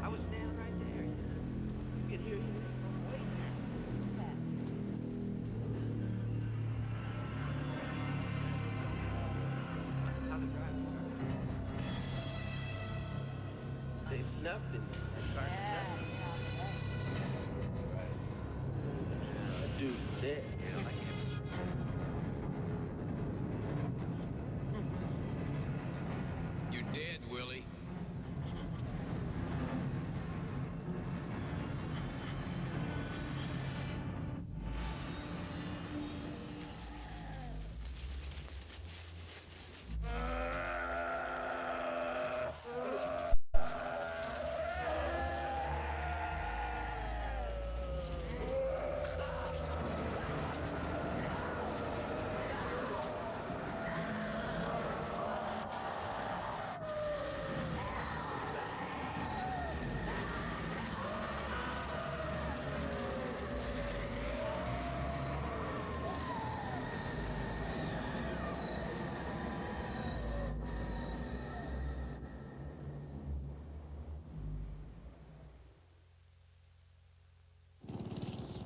was standing right there. You could hear you from way back. How's it driving? They snuffed him. That car snuffed him. Right. That dude's dead. Yeah, I can't. You're dead, Willie.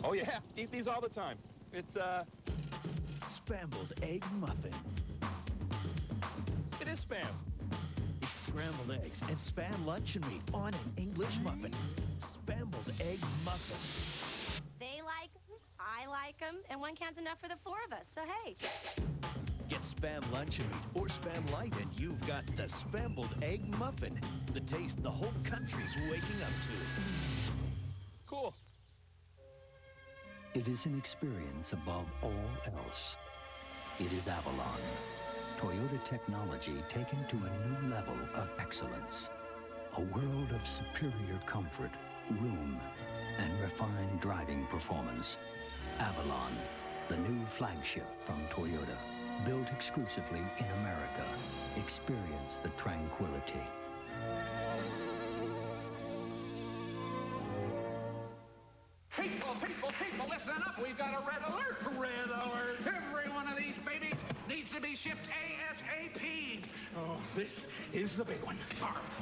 Oh, yeah. Eat these all the time. It's, Scrambled egg muffin. it is Spam. It's scrambled eggs and Spam luncheon meat on an English muffin. Scrambled egg muffin. They like them, I like them, and one can's enough for the four of us, so hey. Get Spam luncheon meat or Spam light and you've got the scrambled egg muffin. The taste the whole country's waking up to. Cool. It is an experience above all else. It is Avalon. Toyota technology taken to a new level of excellence. A world of superior comfort, room, and refined driving performance. Avalon, the new flagship from Toyota. Built exclusively in America. Experience the tranquility. People, listen up. We've got a red alert. Red alert. Every one of these babies needs to be shipped ASAP. Oh, this is the big one.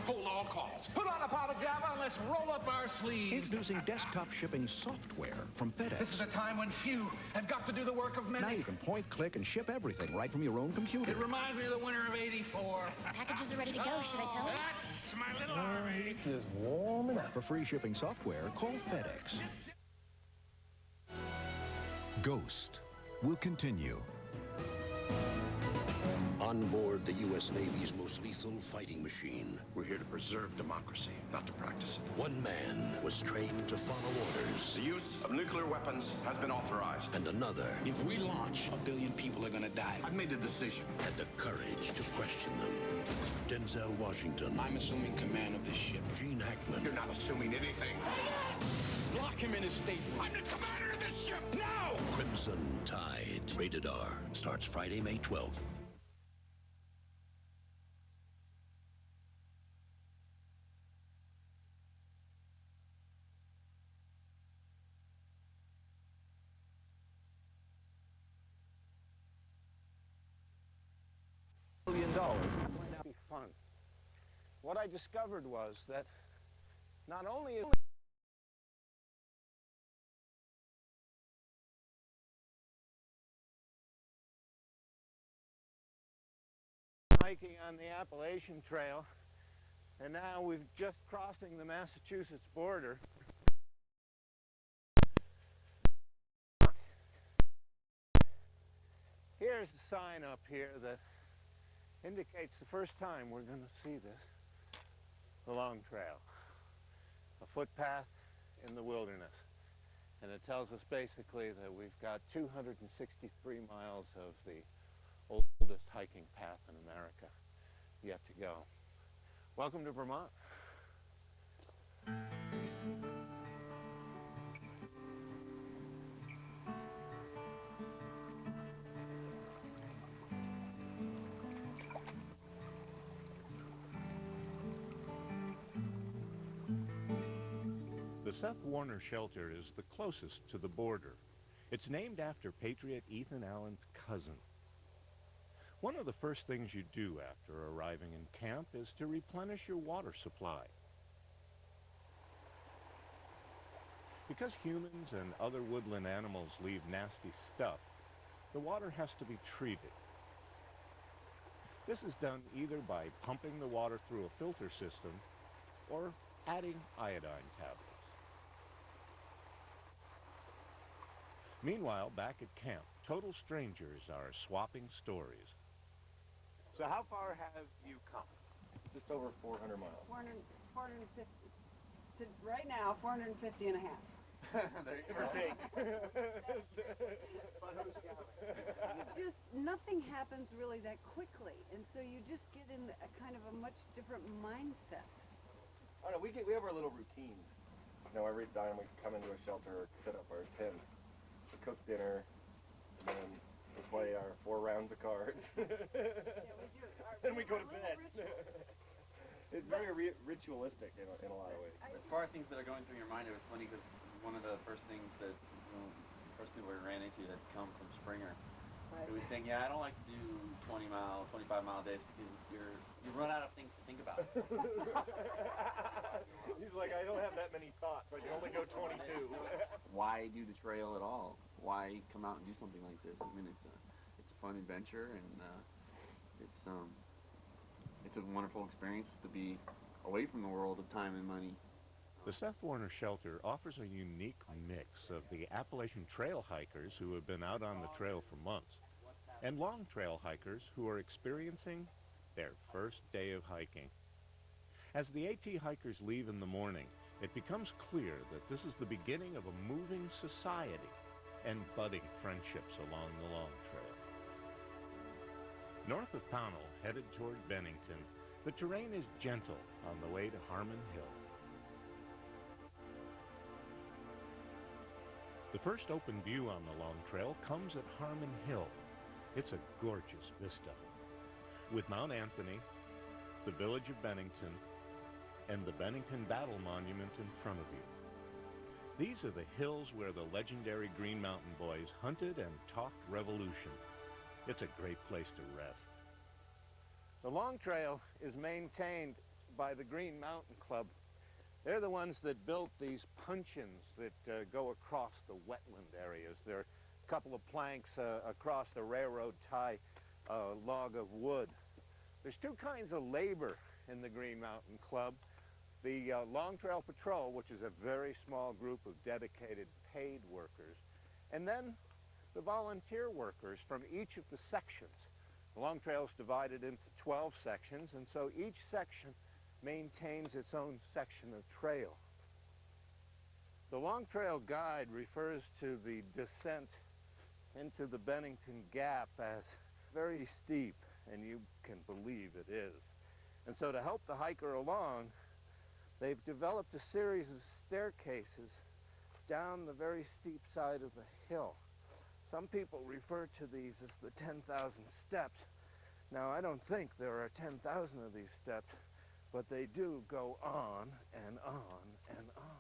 Hold all calls. Put on a pot of Java and let's roll up our sleeves. Introducing desktop shipping software from FedEx. This is a time when few have got to do the work of many. Now you can point, click, and ship everything right from your own computer. It reminds me of the winter of '84. Packages are ready to go, should I tell him? That's my little army. It's just warming up. For free shipping software, call FedEx. Ghost will continue. On board the U.S. Navy's most lethal fighting machine. We're here to preserve democracy, not to practice it. One man was trained to follow orders. The use of nuclear weapons has been authorized. And another If we launch, 1 billion people are gonna die. I've made a decision. had the courage to question them. Denzel Washington. I'm assuming command of this ship. Gene Hackman. You're not assuming anything. Lock him in his stateroom. I'm the commander of this ship now! Crimson Tide. Rated R. Starts Friday, May 12th. $1 million. That might not be fun. What I discovered was that not only is hiking on the Appalachian Trail, and now we're just crossing the Massachusetts border. Here's a sign up here that indicates the first time we're going to see this, the Long Trail, a footpath in the wilderness. And it tells us basically that we've got 263 miles of the oldest hiking path in America yet to go. Welcome to Vermont. The Seth Warner Shelter is the closest to the border. It's named after Patriot Ethan Allen's cousin. One of the first things you do after arriving in camp is to replenish your water supply. Because humans and other woodland animals leave nasty stuff, the water has to be treated. This is done either by pumping the water through a filter system or adding iodine tablets. Meanwhile, back at camp, total strangers are swapping stories. So how far have you come? Just over 400 miles. 450. Right now, 450 and a half. There you go. Take. Nothing happens really that quickly, and so you just get in a kind of a much different mindset. I don't know, we have our little routines. You know, every time we come into a shelter, set up our tent, we cook dinner, and then we play our 4 rounds of cards. Yeah, we do. Then we go to bed. It's very ritualistic in a lot of ways. As far as things that are going through your mind, it was funny because one of the first things that, first people we ran into that come from Springer, he was saying, yeah, I don't like to do 20-mile, 25-mile days because you run out of things to think about. He's like, I don't have that many thoughts. I can only go 22. Why do the trail at all? Why come out and do something like this? I mean, it's a fun adventure, and it's a wonderful experience to be away from the world of time and money. The Seth Warner Shelter offers a unique mix of the Appalachian trail hikers who have been out on the trail for months and long trail hikers who are experiencing their first day of hiking. As the AT hikers leave in the morning, it becomes clear that this is the beginning of a moving society and budding friendships along the long trail. North of Pownell, headed toward Bennington, the terrain is gentle on the way to Harmon Hill. The first open view on the long trail comes at Harmon Hill. It's a gorgeous vista, with Mount Anthony, the village of Bennington, and the Bennington Battle Monument in front of you. These are the hills where the legendary Green Mountain Boys hunted and talked revolution. It's a great place to rest. The Long Trail is maintained by the Green Mountain Club. They're the ones that built these puncheons that go across the wetland areas. There are a couple of planks across the railroad tie a log of wood. There's 2 kinds of labor in the Green Mountain Club. The Long Trail Patrol, which is a very small group of dedicated paid workers, and then the volunteer workers from each of the sections. The Long Trail is divided into 12 sections, and so each section maintains its own section of trail. The Long Trail Guide refers to the descent into the Bennington Gap as very steep, and you can believe it is. And so to help the hiker along, they've developed a series of staircases down the very steep side of the hill. Some people refer to these as the 10,000 steps. Now, I don't think there are 10,000 of these steps, but they do go on and on and on.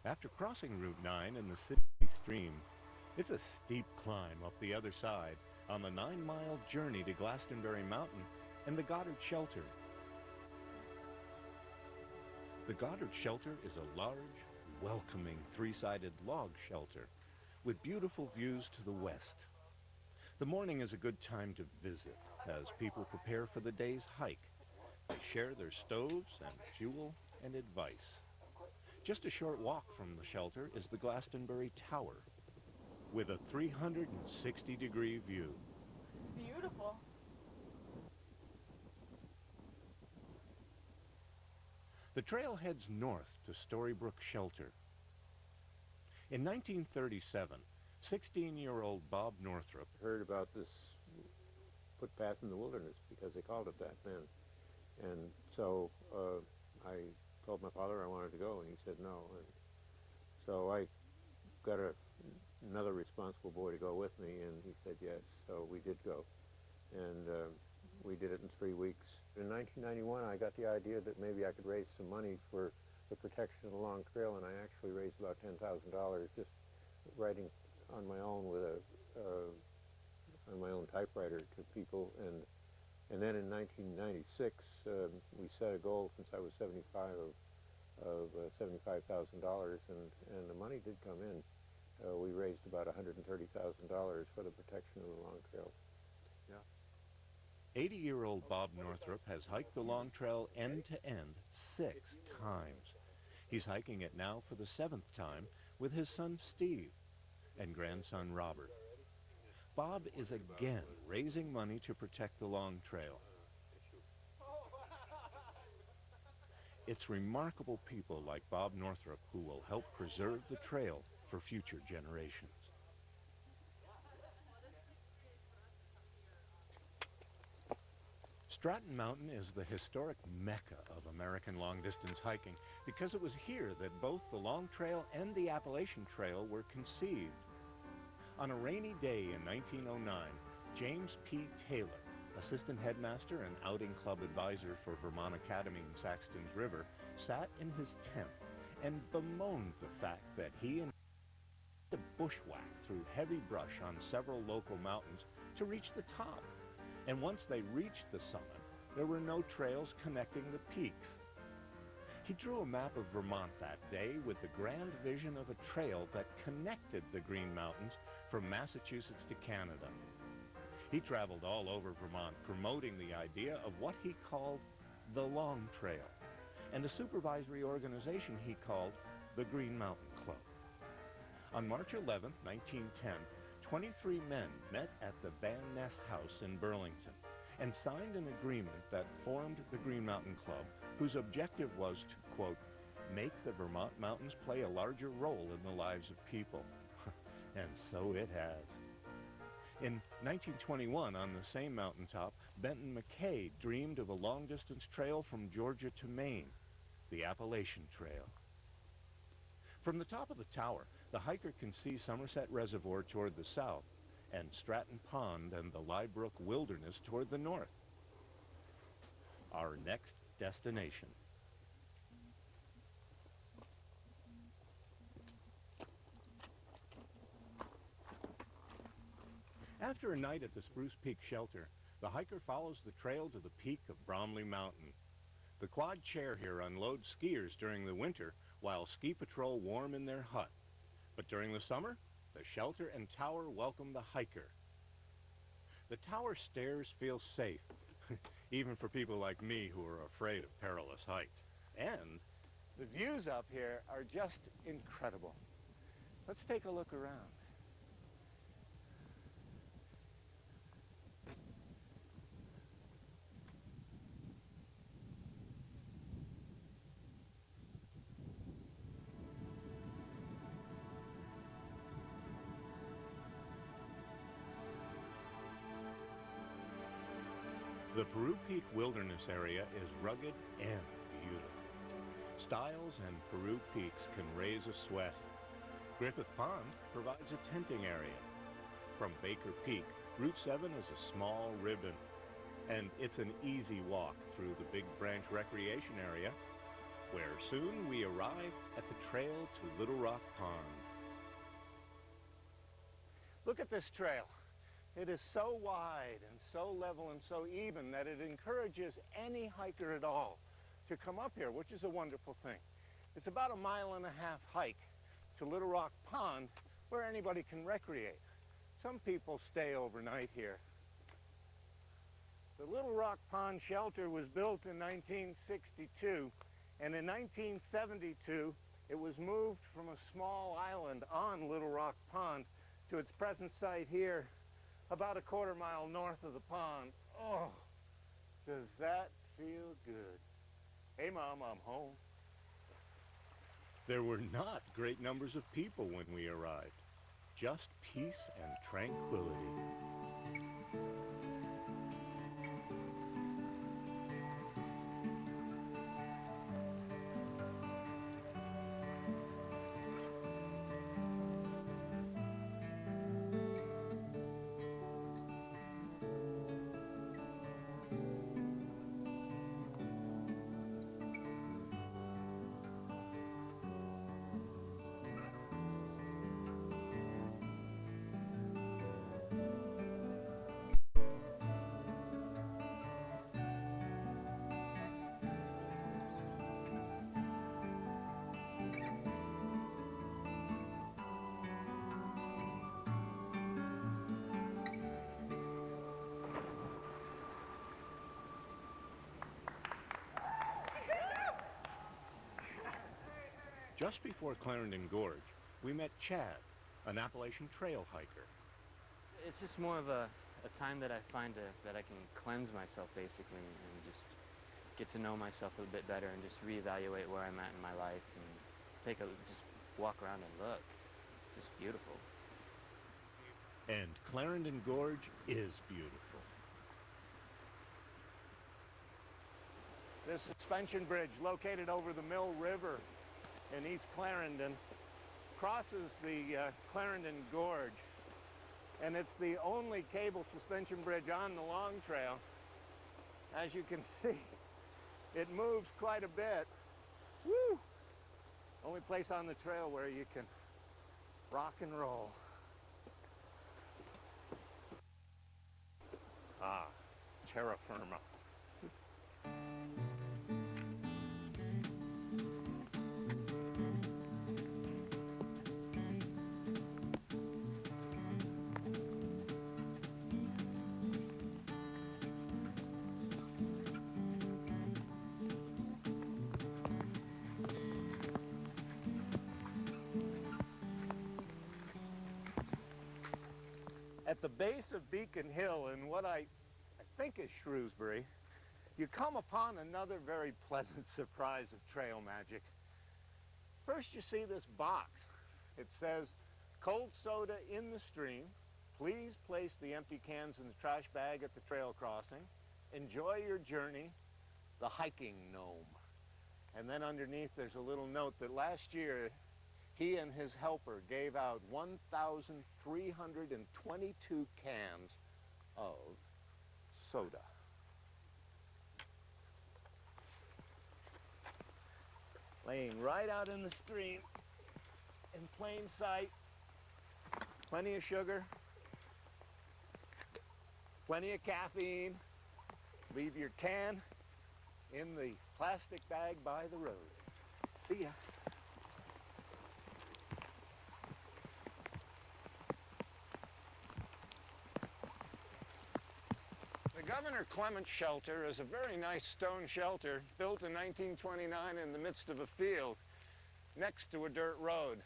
After crossing Route 9 in the city stream, it's a steep climb up the other side on the 9-mile journey to Glastonbury Mountain and the Goddard Shelter. The Goddard Shelter is a large, welcoming 3-sided log shelter with beautiful views to the west. The morning is a good time to visit as people prepare for the day's hike. They share their stoves and fuel and advice. Just a short walk from the shelter is the Glastonbury Tower with a 360-degree view. Beautiful. The trail heads north to Storybrooke Shelter. In 1937, 16-year-old Bob Northrup heard about this footpath in the wilderness because they called it that then. And so I told my father I wanted to go, and he said no. And so I got another responsible boy to go with me, and he said yes. So we did go. And we did it in 3 weeks. In 1991, I got the idea that maybe I could raise some money for the protection of the Long Trail, and I actually raised about $10,000 just writing on my own with on my own typewriter to people. And then in 1996, we set a goal, since I was 75, of of $75,000, and the money did come in. We raised about $130,000 for the protection of the Long Trail. Yeah. 80-year-old Bob Northrup has hiked the Long Trail end to end 6 times. He's hiking it now for the 7th time with his son Steve and grandson Robert. Bob is again raising money to protect the Long Trail. It's remarkable people like Bob Northrup who will help preserve the trail for future generations. Stratton Mountain is the historic mecca of American long-distance hiking because it was here that both the Long Trail and the Appalachian Trail were conceived. On a rainy day in 1909, James P. Taylor, assistant headmaster and outing club advisor for Vermont Academy in Saxton's River, sat in his tent and bemoaned the fact that he and to bushwhack through heavy brush on several local mountains to reach the top. And once they reached the summit, there were no trails connecting the peaks. He drew a map of Vermont that day with the grand vision of a trail that connected the Green Mountains from Massachusetts to Canada. He traveled all over Vermont promoting the idea of what he called the Long Trail, and a supervisory organization he called the Green Mountain Club. On March 11, 1910, 23 men met at the Van Ness House in Burlington and signed an agreement that formed the Green Mountain Club, whose objective was to, quote, make the Vermont mountains play a larger role in the lives of people. And so it has. In 1921, on the same mountaintop, Benton McKay dreamed of a long-distance trail from Georgia to Maine, the Appalachian Trail. From the top of the tower, the hiker can see Somerset Reservoir toward the south and Stratton Pond and the Liebrook Wilderness toward the north. Our next destination. After a night at the Spruce Peak Shelter, the hiker follows the trail to the peak of Bromley Mountain. The quad chair here unloads skiers during the winter while ski patrol warm in their hut. But during the summer, the shelter and tower welcome the hiker. The tower stairs feel safe, even for people like me who are afraid of perilous heights. And the views up here are just incredible. Let's take a look around. The Peru Peak Wilderness area is rugged and beautiful. Stiles and Peru Peaks can raise a sweat. Griffith Pond provides a tenting area. From Baker Peak, Route 7 is a small ribbon, and it's an easy walk through the Big Branch Recreation Area, where soon we arrive at the trail to Little Rock Pond. Look at this trail. It is so wide and so level and so even that it encourages any hiker at all to come up here, which is a wonderful thing. It's about a 1.5 mile hike to Little Rock Pond, where anybody can recreate. Some people stay overnight here. The Little Rock Pond shelter was built in 1962, and in 1972 it was moved from a small island on Little Rock Pond to its present site here, about a 1/4 mile north of the pond. Oh, does that feel good? Hey, Mom, I'm home. There were not great numbers of people when we arrived. Just peace and tranquility. Just before Clarendon Gorge, we met Chad, an Appalachian trail hiker. It's just more of a time that I find that I can cleanse myself, basically, and just get to know myself a little bit better and just reevaluate where I'm at in my life and just walk around and look. It's just beautiful. And Clarendon Gorge is beautiful. This suspension bridge, located over the Mill River in East Clarendon, crosses the Clarendon Gorge, and it's the only cable suspension bridge on the Long Trail. As you can see, it moves quite a bit. Woo! Only place on the trail where you can rock and roll. Ah, terra firma. At the base of Beacon Hill in what I think is Shrewsbury, you come upon another very pleasant surprise of trail magic. First you see this box. It says, "Cold soda in the stream. Please place the empty cans in the trash bag at the trail crossing. Enjoy your journey, the hiking gnome." And then underneath there's a little note that last year he and his helper gave out 1,322 cans of soda. Laying right out in the stream, in plain sight, plenty of sugar, plenty of caffeine. Leave your can in the plastic bag by the road. See ya. The Governor Clement shelter is a very nice stone shelter built in 1929 in the midst of a field next to a dirt road.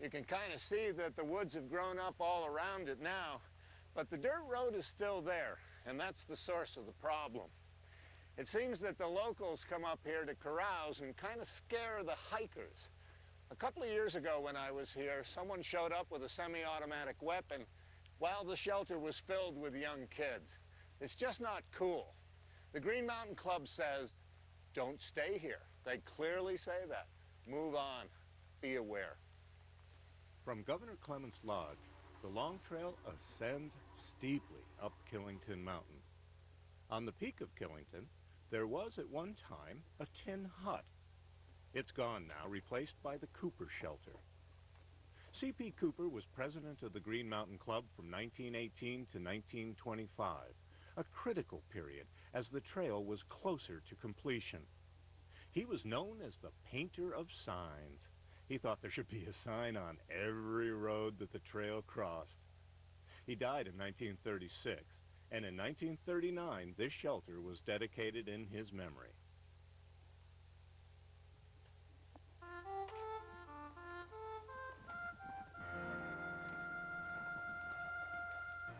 You can kind of see that the woods have grown up all around it now, but the dirt road is still there, and that's the source of the problem. It seems that the locals come up here to carouse and kind of scare the hikers. A couple of years ago when I was here, someone showed up with a semi-automatic weapon while the shelter was filled with young kids. It's just not cool. The Green Mountain Club says, don't stay here. They clearly say that. Move on. Be aware. From Governor Clement's Lodge, the Long Trail ascends steeply up Killington Mountain. On the peak of Killington, there was at one time a tin hut. It's gone now, replaced by the Cooper Shelter. C.P. Cooper was president of the Green Mountain Club from 1918 to 1925. A critical period as the trail was closer to completion. He was known as the painter of signs. He thought there should be a sign on every road that the trail crossed. He died in 1936, and in 1939 this shelter was dedicated in his memory.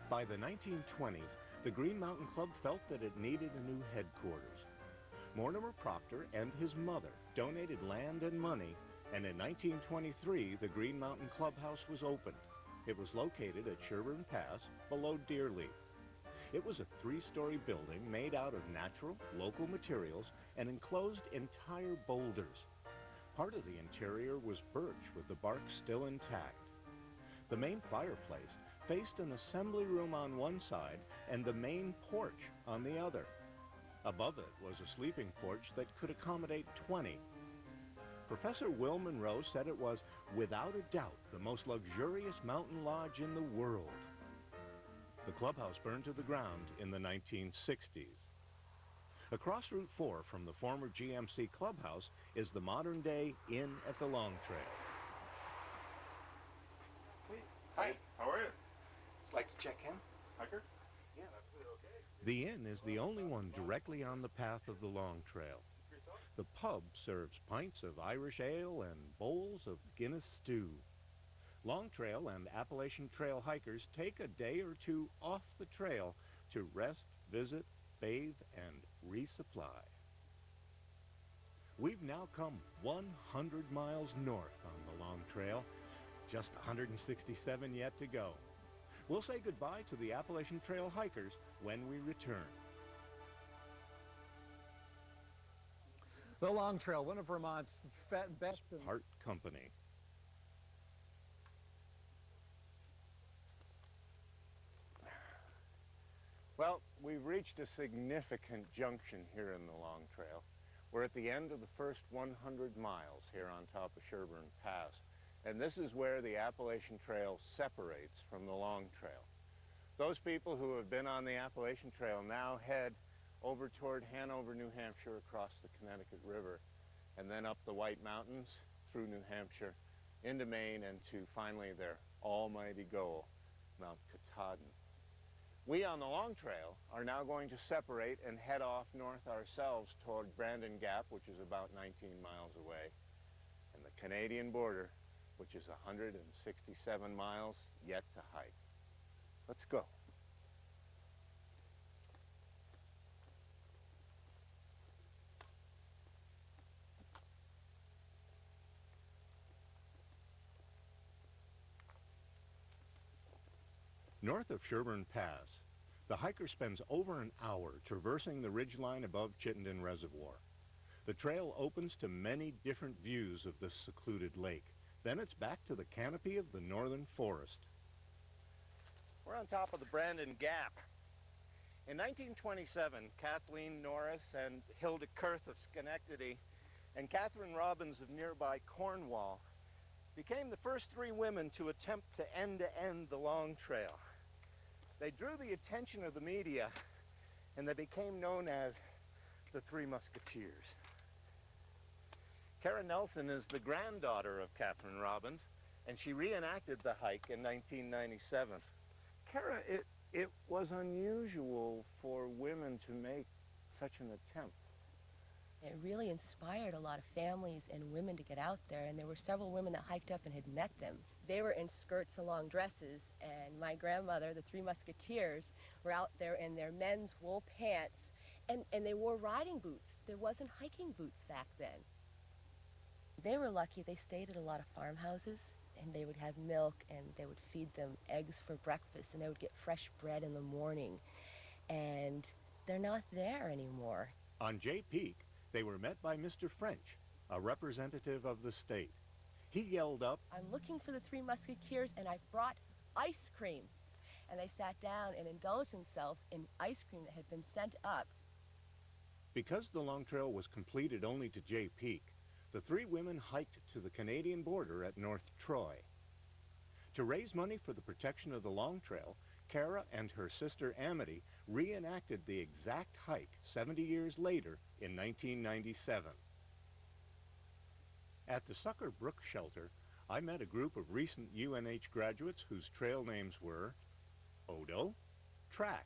By the 1920s, the Green Mountain Club felt that it needed a new headquarters. Mortimer Proctor and his mother donated land and money, and in 1923, the Green Mountain Clubhouse was opened. It was located at Sherburne Pass, below Deerleaf. It was a three-story building made out of natural, local materials and enclosed entire boulders. Part of the interior was birch with the bark still intact. The main fireplace faced an assembly room on one side and the main porch on the other. Above it was a sleeping porch that could accommodate 20. Professor Will Monroe said it was, without a doubt, the most luxurious mountain lodge in the world. The clubhouse burned to the ground in the 1960s. Across Route 4 from the former GMC clubhouse is the modern-day Inn at the Long Trail. Hi, how are you? Like to check in? Hiker? Yeah, that's okay. The inn is the only one directly on the path of the Long Trail. The pub serves pints of Irish ale and bowls of Guinness stew. Long Trail and Appalachian Trail hikers take a day or two off the trail to rest, visit, bathe, and resupply. We've now come 100 miles north on the Long Trail, just 167 yet to go. We'll say goodbye to the Appalachian Trail hikers when we return. The Long Trail, one of Vermont's best... Heart Company. Well, we've reached a significant junction here in the Long Trail. We're at the end of the first 100 miles here on top of Sherburne Pass, and this is where the Appalachian Trail separates from the Long Trail. Those people who have been on the Appalachian Trail now head over toward Hanover, New Hampshire, across the Connecticut River, and then up the White Mountains through New Hampshire, into Maine, and to finally their almighty goal, Mount Katahdin. We on the Long Trail are now going to separate and head off north ourselves toward Brandon Gap, which is about 19 miles away, and the Canadian border, which is 167 miles yet to hike. Let's go. North of Sherburne Pass, the hiker spends over an hour traversing the ridgeline above Chittenden Reservoir. The trail opens to many different views of this secluded lake. Then it's back to the canopy of the northern forest. We're on top of the Brandon Gap. In 1927, Kathleen Norris and Hilda Kurth of Schenectady and Catherine Robbins of nearby Cornwall became the first three women to attempt to end the Long Trail. They drew the attention of the media, and they became known as the Three Musketeers. Kara Nelson is the granddaughter of Catherine Robbins, and she reenacted the hike in 1997. Kara, it was unusual for women to make such an attempt. It really inspired a lot of families and women to get out there, and there were several women that hiked up and had met them. They were in skirts and long dresses, and my grandmother, the Three Musketeers, were out there in their men's wool pants, and they wore riding boots. There wasn't hiking boots back then. They were lucky. They stayed at a lot of farmhouses, and they would have milk, and they would feed them eggs for breakfast, and they would get fresh bread in the morning, and they're not there anymore. On Jay Peak, they were met by Mr. French, a representative of the state. He yelled up, "I'm looking for the Three Musketeers, and I brought ice cream." And they sat down and indulged themselves in ice cream that had been sent up. Because the Long Trail was completed only to Jay Peak, the three women hiked to the Canadian border at North Troy. To raise money for the protection of the Long Trail, Kara and her sister Amity reenacted the exact hike 70 years later in 1997. At the Sucker Brook Shelter, I met a group of recent UNH graduates whose trail names were Odo, Trax,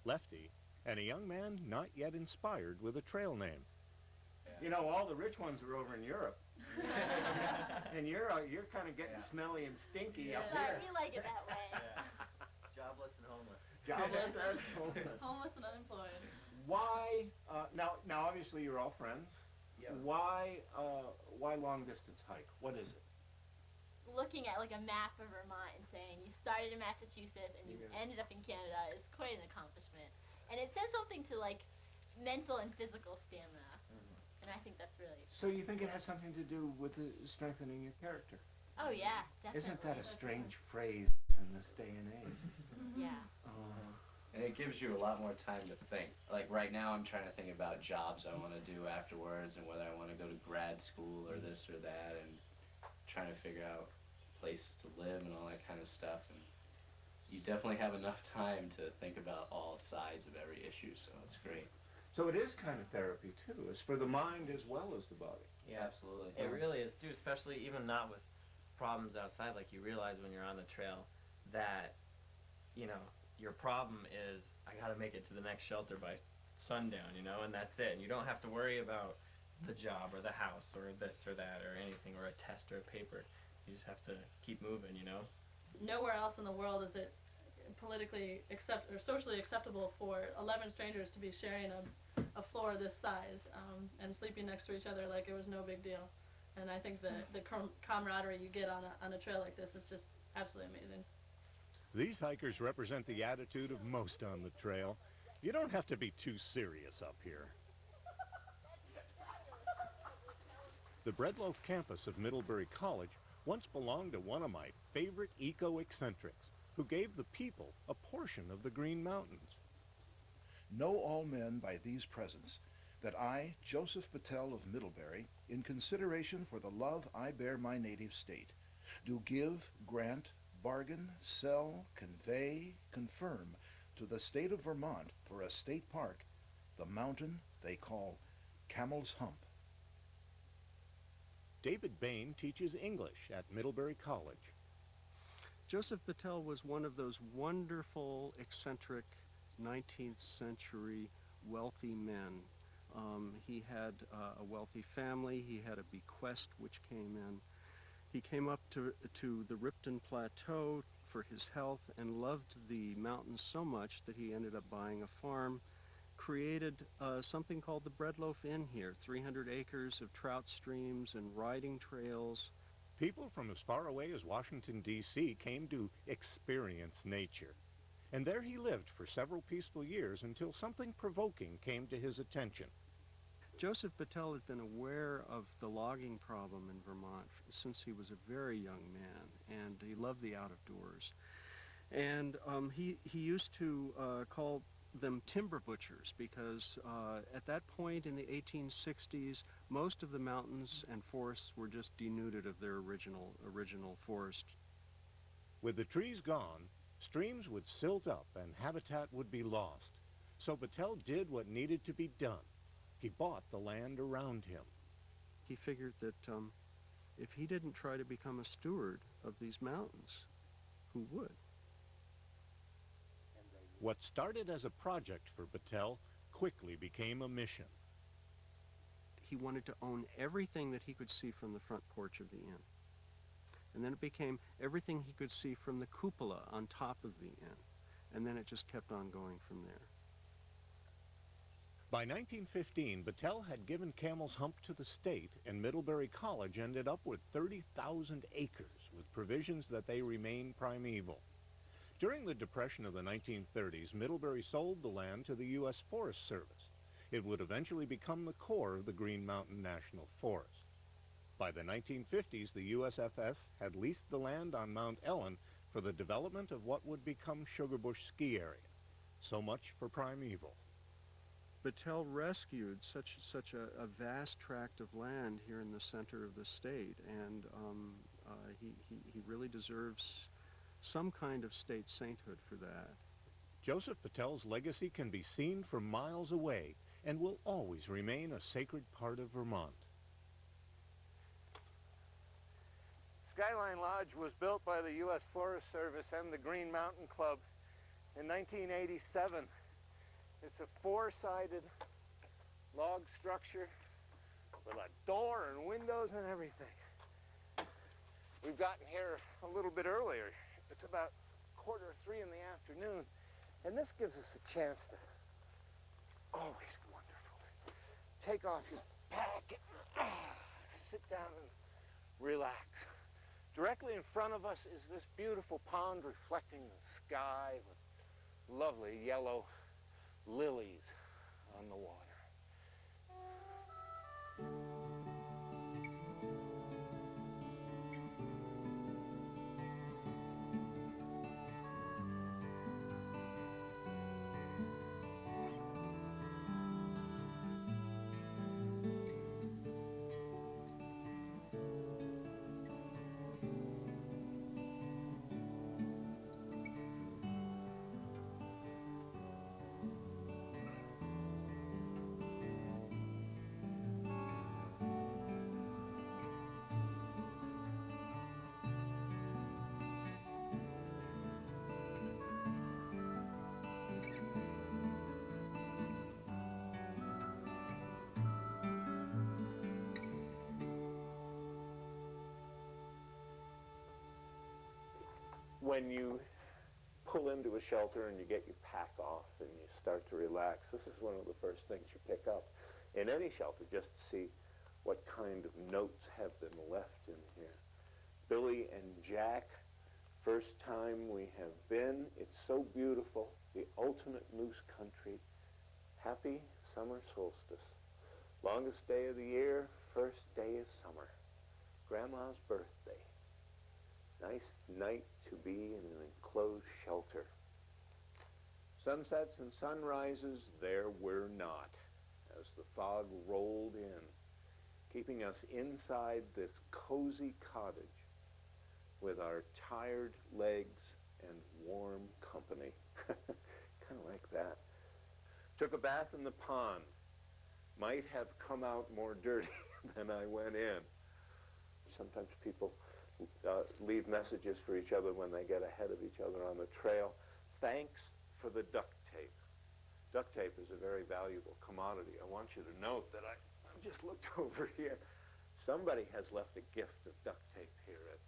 Lefty, and a young man not yet inspired with a trail name. You know, all the rich ones are over in Europe. And you're kind of getting smelly and stinky up here. We like it that way. Jobless and homeless. Jobless and homeless. Homeless and unemployed. Why, now obviously you're all friends. Yep. Why long distance hike? What is it? Looking at like a map of Vermont and saying you started in Massachusetts and you ended up in Canada is quite an accomplishment. And it says something to like mental and physical stamina. And I think that's really... So you think it has something to do with strengthening your character? Oh yeah, definitely. Isn't that a strange phrase in this day and age? Yeah. And it gives you a lot more time to think. Like right now I'm trying to think about jobs I want to do afterwards and whether I want to go to grad school or this or that, and trying to figure out place to live and all that kind of stuff. And you definitely have enough time to think about all sides of every issue, so it's great. So it is kind of therapy too. It's for the mind as well as the body. Yeah, absolutely. It really is too, especially even not with problems outside. Like you realize when you're on the trail that, you know, your problem is I got to make it to the next shelter by sundown, you know, and that's it. And you don't have to worry about the job or the house or this or that or anything or a test or a paper. You just have to keep moving, you know? Nowhere else in the world is it politically socially acceptable for 11 strangers to be sharing a floor this size and sleeping next to each other like it was no big deal. And I think the camaraderie you get on a trail like this is just absolutely amazing. These hikers represent the attitude of most on the trail. You don't have to be too serious up here. The Breadloaf campus of Middlebury College once belonged to one of my favorite eco-eccentrics, who gave the people a portion of the Green Mountains. Know all men by these presents, that I, Joseph Patel of Middlebury, in consideration for the love I bear my native state, do give, grant, bargain, sell, convey, confirm to the state of Vermont for a state park, the mountain they call Camel's Hump. David Bain teaches English at Middlebury College. Joseph Patel was one of those wonderful, eccentric 19th century wealthy men. He had a wealthy family. He had a bequest which came in. He came up to the Ripton Plateau for his health and loved the mountains so much that he ended up buying a farm, created something called the Breadloaf Inn here, 300 acres of trout streams and riding trails. People from as far away as Washington, D.C. came to experience nature. And there he lived for several peaceful years until something provoking came to his attention. Joseph Patel had been aware of the logging problem in Vermont since he was a very young man, and he loved the out-of-doors. And he used to call them timber butchers because at that point in the 1860s, most of the mountains and forests were just denuded of their original forest. With the trees gone, streams would silt up and habitat would be lost. So Patel did what needed to be done. He bought the land around him. He figured that if he didn't try to become a steward of these mountains, who would? What started as a project for Patel quickly became a mission. He wanted to own everything that he could see from the front porch of the inn. And then it became everything he could see from the cupola on top of the inn. And then it just kept on going from there. By 1915, Patel had given Camel's Hump to the state, and Middlebury College ended up with 30,000 acres, with provisions that they remain primeval. During the Depression of the 1930s, Middlebury sold the land to the U.S. Forest Service. It would eventually become the core of the Green Mountain National Forest. By the 1950s, the USFS had leased the land on Mount Ellen for the development of what would become Sugarbush Ski Area. So much for primeval. Patel rescued such a vast tract of land here in the center of the state, and he really deserves some kind of state sainthood for that. Joseph Patel's legacy can be seen from miles away and will always remain a sacred part of Vermont. Skyline Lodge was built by the U.S. Forest Service and the Green Mountain Club in 1987. It's a four-sided log structure with a door and windows and everything. We've gotten here a little bit earlier. It's about 2:45 in the afternoon, and this gives us a chance to, always wonderful, take off your pack and sit down and relax. Directly in front of us is this beautiful pond reflecting the sky with lovely yellow lilies on the water. when you pull into a shelter and you get your pack off and you start to relax, this is one of the first things you pick up in any shelter, just to see what kind of notes have been left in here. Billy and Jack, first time we have been. It's so beautiful. The ultimate moose country. Happy summer solstice. Longest day of the year, first day of summer. Grandma's birthday. Nice night to be in an enclosed shelter. Sunsets and sunrises, there were not, as the fog rolled in, keeping us inside this cozy cottage with our tired legs and warm company. Kind of like that. Took a bath in the pond. Might have come out more dirty than I went in. Sometimes people leave messages for each other when they get ahead of each other on the trail. Thanks for the duct tape. Duct tape is a very valuable commodity. I want you to note that I just looked over here. Somebody has left a gift of duct tape here at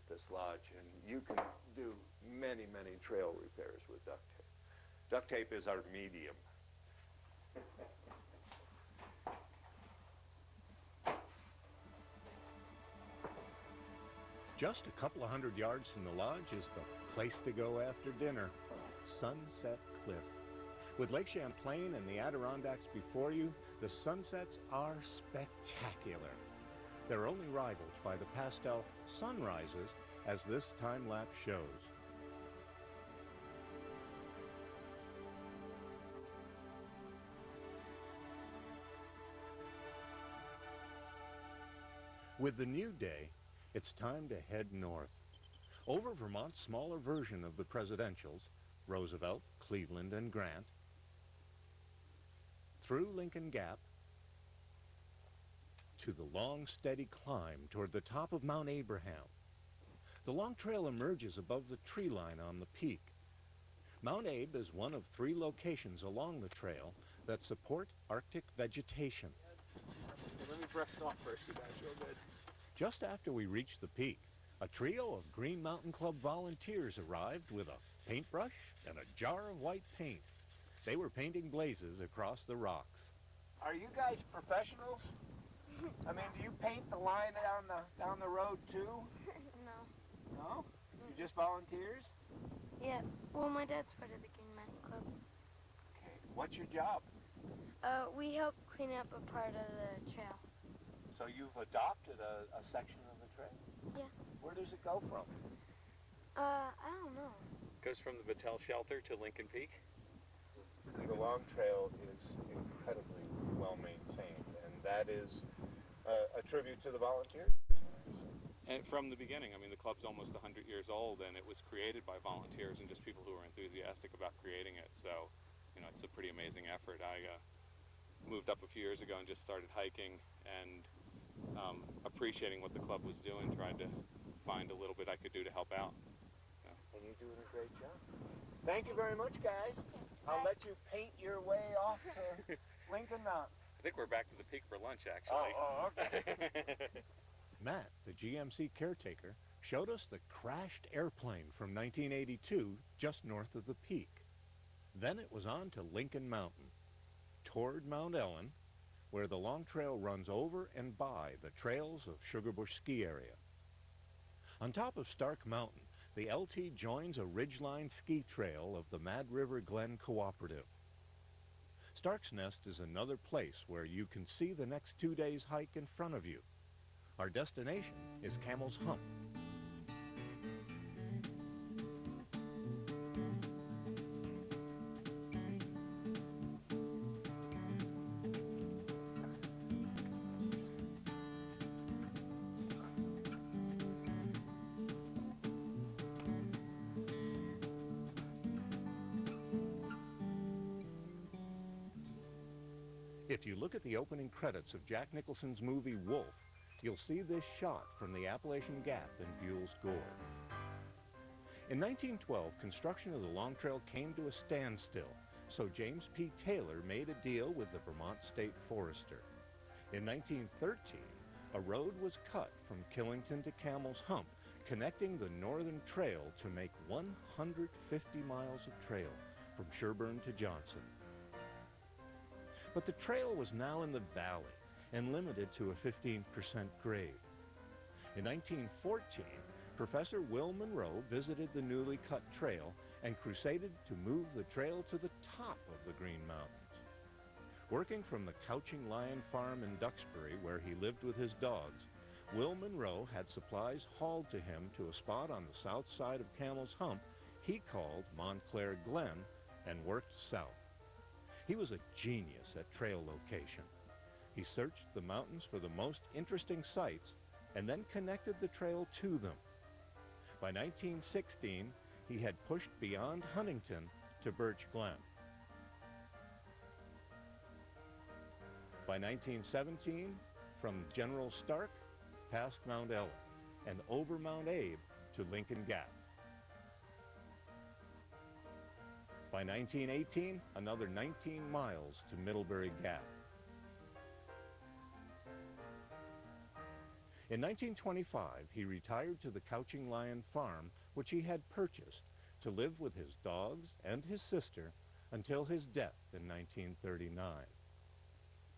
this lodge, and you can do many, many trail repairs with duct tape. Duct tape is our medium. Just a couple of 100 yards from the lodge is the place to go after dinner, Sunset Cliff. With Lake Champlain and the Adirondacks before you, the sunsets are spectacular. They're only rivaled by the pastel sunrises, as this time-lapse shows. With the new day, it's time to head north. Over Vermont's smaller version of the presidentials, Roosevelt, Cleveland, and Grant, through Lincoln Gap, to the long, steady climb toward the top of Mount Abraham. The long trail emerges above the tree line on the peak. Mount Abe is one of 3 locations along the trail that support Arctic vegetation. Let me brush it off first, you guys, real good. Just after we reach the peak, a trio of Green Mountain Club volunteers arrived with a paintbrush and a jar of white paint. They were painting blazes across the rocks. Are you guys professionals? I mean, do you paint the line down the road too? No. No? You just volunteers? Yeah. Well, my dad's part of the Green Mountain Club. Okay. What's your job? We help clean up a part of the trail. So you've adopted a section of the trail? Yeah. Where does it go from? I don't know. Goes from the Battelle Shelter to Lincoln Peak. The long trail is incredibly well maintained, and that is a tribute to the volunteers. And from the beginning, I mean, the club's almost 100 years old, and it was created by volunteers and just people who were enthusiastic about creating it. So, you know, it's a pretty amazing effort. I moved up a few years ago and just started hiking and appreciating what the club was doing, trying to find a little bit I could do to help out. So. And you're doing a great job. Thank you very much, guys. I'll let you paint your way off to Lincoln Mountain. I think we're back to the peak for lunch, actually. Oh, okay. Matt, the GMC caretaker, showed us the crashed airplane from 1982 just north of the peak. Then it was on to Lincoln Mountain, toward Mount Ellen, where the long trail runs over and by the trails of Sugarbush Ski Area. On top of Stark Mountain, the LT joins a ridgeline ski trail of the Mad River Glen Cooperative. Stark's Nest is another place where you can see the next 2 days' hike in front of you. Our destination is Camel's Hump. If you look at the opening credits of Jack Nicholson's movie Wolf, you'll see this shot from the Appalachian Gap in Buell's Gore. In 1912, construction of the Long Trail came to a standstill, so James P. Taylor made a deal with the Vermont State Forester. In 1913, a road was cut from Killington to Camel's Hump, connecting the Northern Trail to make 150 miles of trail from Sherburne to Johnson. But the trail was now in the valley and limited to a 15% grade. In 1914, Professor Will Monroe visited the newly cut trail and crusaded to move the trail to the top of the Green Mountains. Working from the Couching Lion Farm in Duxbury, where he lived with his dogs, Will Monroe had supplies hauled to him to a spot on the south side of Camel's Hump he called Montclair Glen and worked south. He was a genius at trail location. He searched the mountains for the most interesting sites and then connected the trail to them. By 1916, he had pushed beyond Huntington to Birch Glen. By 1917, from General Stark past Mount Ellen and over Mount Abe to Lincoln Gap. By 1918, another 19 miles to Middlebury Gap. In 1925, he retired to the Couching Lion Farm, which he had purchased, to live with his dogs and his sister until his death in 1939.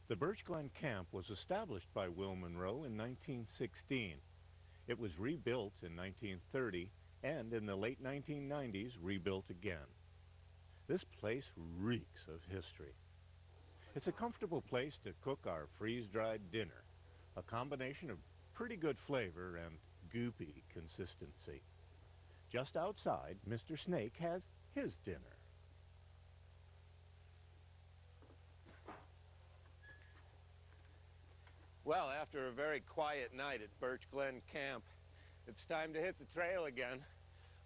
The Birch Glen Camp was established by Will Monroe in 1916. It was rebuilt in 1930 and in the late 1990s rebuilt again. This place reeks of history. It's a comfortable place to cook our freeze-dried dinner, a combination of pretty good flavor and goopy consistency. Just outside, Mr. Snake has his dinner. Well, after a very quiet night at Birch Glen Camp, it's time to hit the trail again.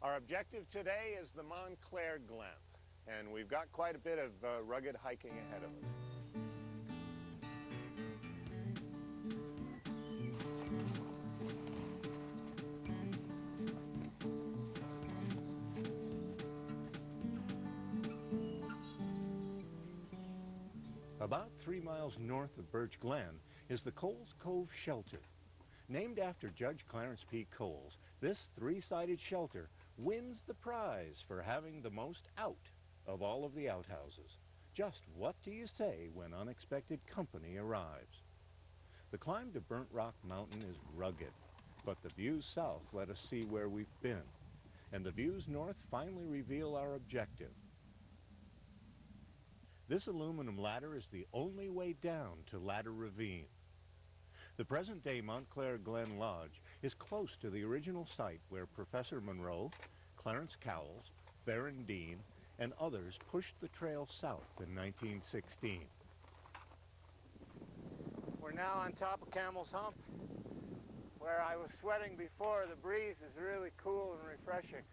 Our objective today is the Montclair Glen, and we've got quite a bit of rugged hiking ahead of us. About 3 miles north of Birch Glen is the Coles Cove Shelter. Named after Judge Clarence P. Coles, this three-sided shelter wins the prize for having the most out of all of the outhouses. Just what do you say when unexpected company arrives? The climb to Burnt Rock Mountain is rugged, but the views south let us see where we've been, and the views north finally reveal our objective. This aluminum ladder is the only way down to Ladder Ravine. The present-day Montclair Glen Lodge is close to the original site where Professor Monroe, Clarence Cowles, Baron Dean, and others pushed the trail south in 1916. We're now on top of Camel's Hump. Where I was sweating before, the breeze is really cool and refreshing.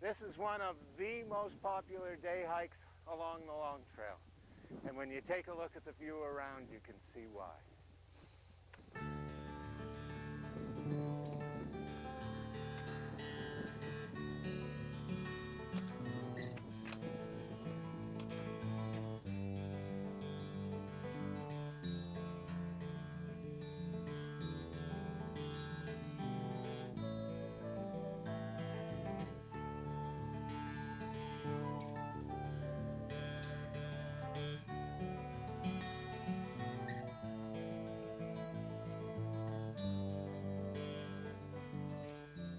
This is one of the most popular day hikes along the Long Trail. And when you take a look at the view around, you can see why.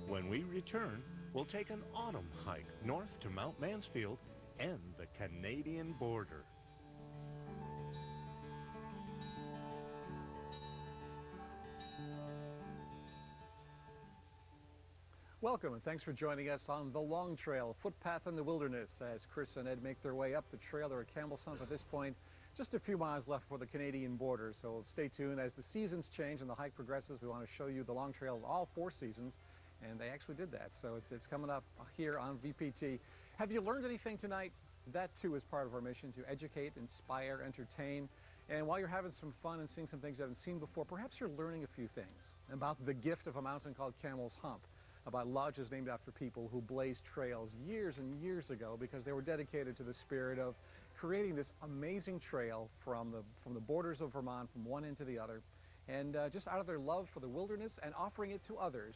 When we return, we'll take an autumn hike north to Mount Mansfield and the Canadian border. Welcome and thanks for joining us on the Long Trail, footpath in the wilderness, as Chris and Ed make their way up the trail. They're at Campbell's Hump at this point. Just a few miles left for the Canadian border, so stay tuned. As the seasons change and the hike progresses, we want to show you the Long Trail all 4 seasons, and they actually did that. So it's coming up here on VPT. Have you learned anything tonight? That too is part of our mission, to educate, inspire, entertain. And while you're having some fun and seeing some things you haven't seen before, perhaps you're learning a few things about the gift of a mountain called Camel's Hump, about lodges named after people who blazed trails years and years ago because they were dedicated to the spirit of creating this amazing trail from the borders of Vermont from one end to the other. and just out of their love for the wilderness and offering it to others.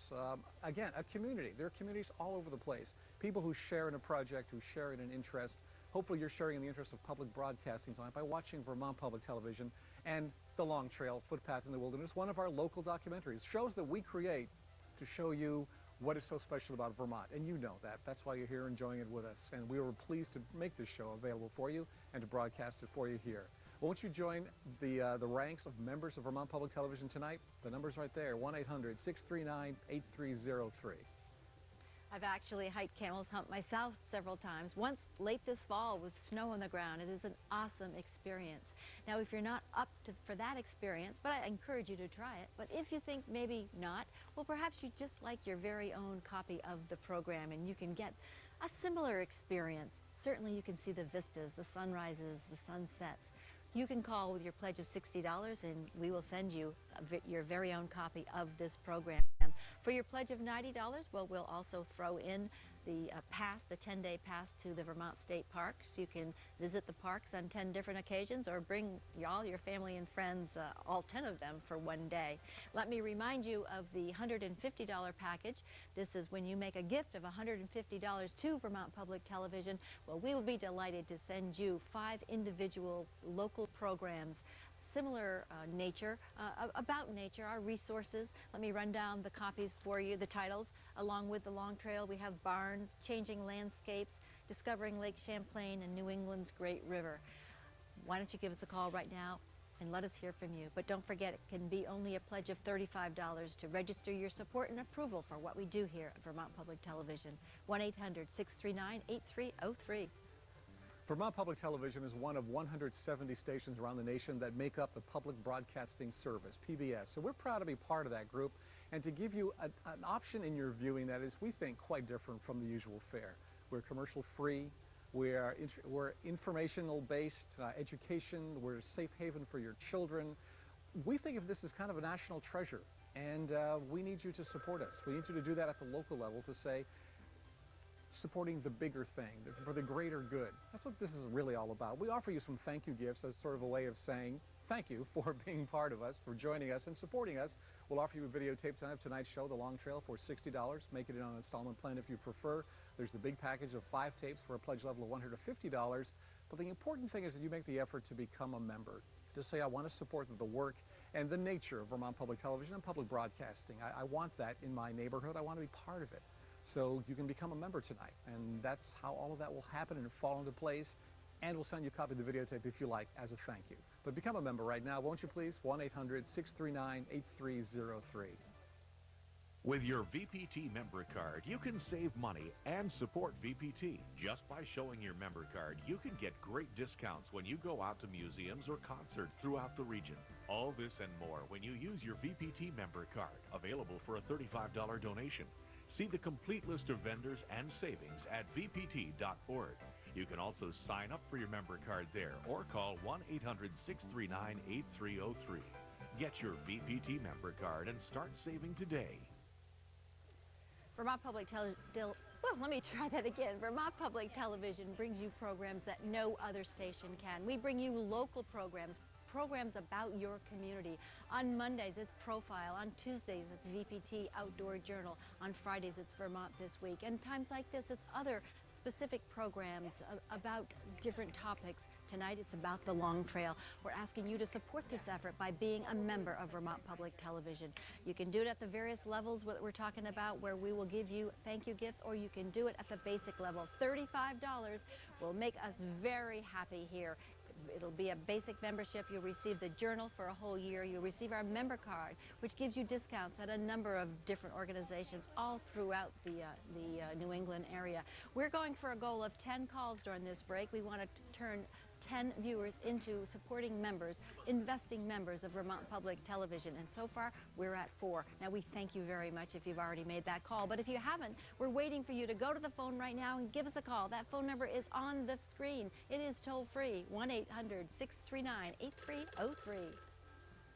Again, a community. There are communities all over the place. People who share in a project, who share in an interest. Hopefully you're sharing in the interest of public broadcasting tonight by watching Vermont Public Television and The Long Trail, Footpath in the Wilderness, one of our local documentaries. Shows that we create to show you what is so special about Vermont, and you know that. That's why you're here enjoying it with us, and we were pleased to make this show available for you and to broadcast it for you here. Won't you join the ranks of members of Vermont Public Television tonight? The number's right there, 1-800-639-8303. I've actually hiked Camel's Hump myself several times, once late this fall with snow on the ground. It is an awesome experience. Now, if you're not up for that experience, but I encourage you to try it, but if you think maybe not, well, perhaps you just like your very own copy of the program and you can get a similar experience. Certainly you can see the vistas, the sunrises, the sunsets. You can call with your pledge of $60 and we will send you your very own copy of this program. For your pledge of $90, well, we'll also throw in the pass, the 10-day pass to the Vermont State Parks. You can visit the parks on 10 different occasions or bring all your family and friends, all 10 of them, for one day. Let me remind you of the $150 package. This is when you make a gift of $150 to Vermont Public Television. Well, we will be delighted to send you 5 individual local programs, similar nature, about nature, our resources. Let me run down the copies for you, the titles. Along with The Long Trail, we have Barns, Changing Landscapes, Discovering Lake Champlain, and New England's Great River. Why don't you give us a call right now and let us hear from you. But don't forget, it can be only a pledge of $35 to register your support and approval for what we do here at Vermont Public Television. 1-800-639-8303. Vermont Public Television is one of 170 stations around the nation that make up the Public Broadcasting Service, PBS. So we're proud to be part of that group and to give you an option in your viewing that is, we think, quite different from the usual fare. We're commercial free, we're informational based, education, we're a safe haven for your children. We think of this as kind of a national treasure, and we need you to support us. We need you to do that at the local level to say, supporting the bigger thing, for the greater good. That's what this is really all about. We offer you some thank you gifts as sort of a way of saying thank you for being part of us, for joining us and supporting us. We'll offer you a videotape tonight of tonight's show, The Long Trail, for $60. Make it on an installment plan if you prefer. There's the big package of 5 tapes for a pledge level of $150. But the important thing is that you make the effort to become a member, to say, I want to support the work and the nature of Vermont Public Television and public broadcasting. I want that in my neighborhood. I want to be part of it. So you can become a member tonight, and that's how all of that will happen and fall into place. And we'll send you a copy of the videotape if you like as a thank you. But become a member right now, won't you please? 1-800-639-8303. With your VPT member card, you can save money and support VPT. Just by showing your member card, you can get great discounts when you go out to museums or concerts throughout the region. All this and more when you use your VPT member card, available for a $35 donation. See the complete list of vendors and savings at vpt.org. You can also sign up for your member card there or call 1-800-639-8303. Get your VPT member card and start saving today. Vermont Public let me try that again. Vermont Public Television brings you programs that no other station can. We bring you local programs about your community. On Mondays, it's Profile. On Tuesdays, it's VPT Outdoor Journal. On Fridays, it's Vermont This Week. And times like this, it's other specific programs about different topics. Tonight, it's about the Long Trail. We're asking you to support this effort by being a member of Vermont Public Television. You can do it at the various levels that we're talking about, where we will give you thank you gifts, or you can do it at the basic level. $35 will make us very happy here. It'll be a basic membership. You'll receive the journal for a whole year. You'll receive our member card, which gives you discounts at a number of different organizations all throughout the New England area. We're going for a goal of 10 calls during this break. We want to turn 10 viewers into supporting members, investing members of Vermont Public Television, and so far we're at 4. Now, we thank you very much if you've already made that call, but if you haven't, we're waiting for you to go to the phone right now and give us a call. That phone number is on the screen. It is toll-free, 1-800-639-8303.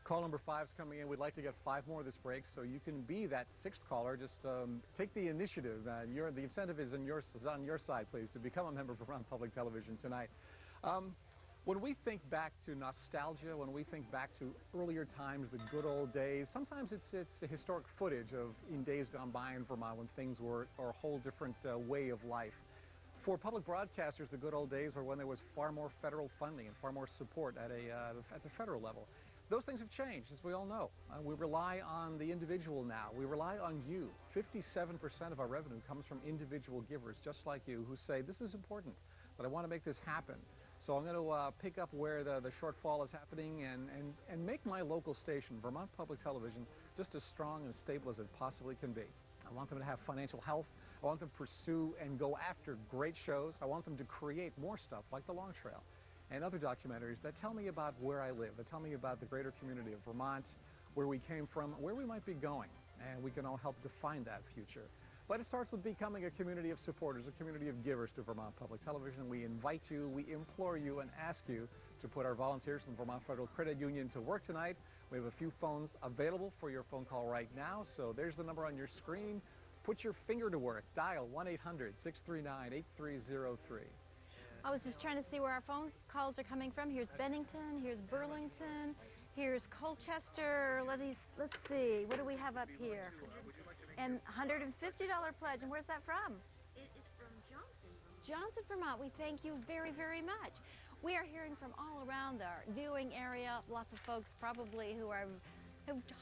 Call number 5 is coming in. We'd like to get 5 more this break, so you can be that 6th caller. Just take the initiative. The incentive is on your side, please, to become a member of Vermont Public Television tonight. When we think back to nostalgia, when we think back to earlier times, the good old days, sometimes it's a historic footage of in days gone by in Vermont when things were a whole different way of life. For public broadcasters, the good old days were when there was far more federal funding and far more support at the federal level. Those things have changed, as we all know. We rely on the individual now. We rely on you. 57% of our revenue comes from individual givers, just like you, who say, this is important, but I want to make this happen. So I'm going to pick up where the shortfall is happening and make my local station, Vermont Public Television, just as strong and stable as it possibly can be. I want them to have financial health. I want them to pursue and go after great shows. I want them to create more stuff like The Long Trail and other documentaries that tell me about where I live, that tell me about the greater community of Vermont, where we came from, where we might be going, and we can all help define that future. But it starts with becoming a community of supporters, a community of givers to Vermont Public Television. We invite you, we implore you, and ask you to put our volunteers from the Vermont Federal Credit Union to work tonight. We have a few phones available for your phone call right now, so there's the number on your screen. Put your finger to work. Dial 1-800-639-8303. I was just trying to see where our phone calls are coming from. Here's Bennington, here's Burlington, here's Colchester. Let's see, what do we have up here? And $150 pledge, and where's that from? It is from Johnson. Johnson, Vermont. We thank you very, very much. We are hearing from all around our viewing area, lots of folks probably who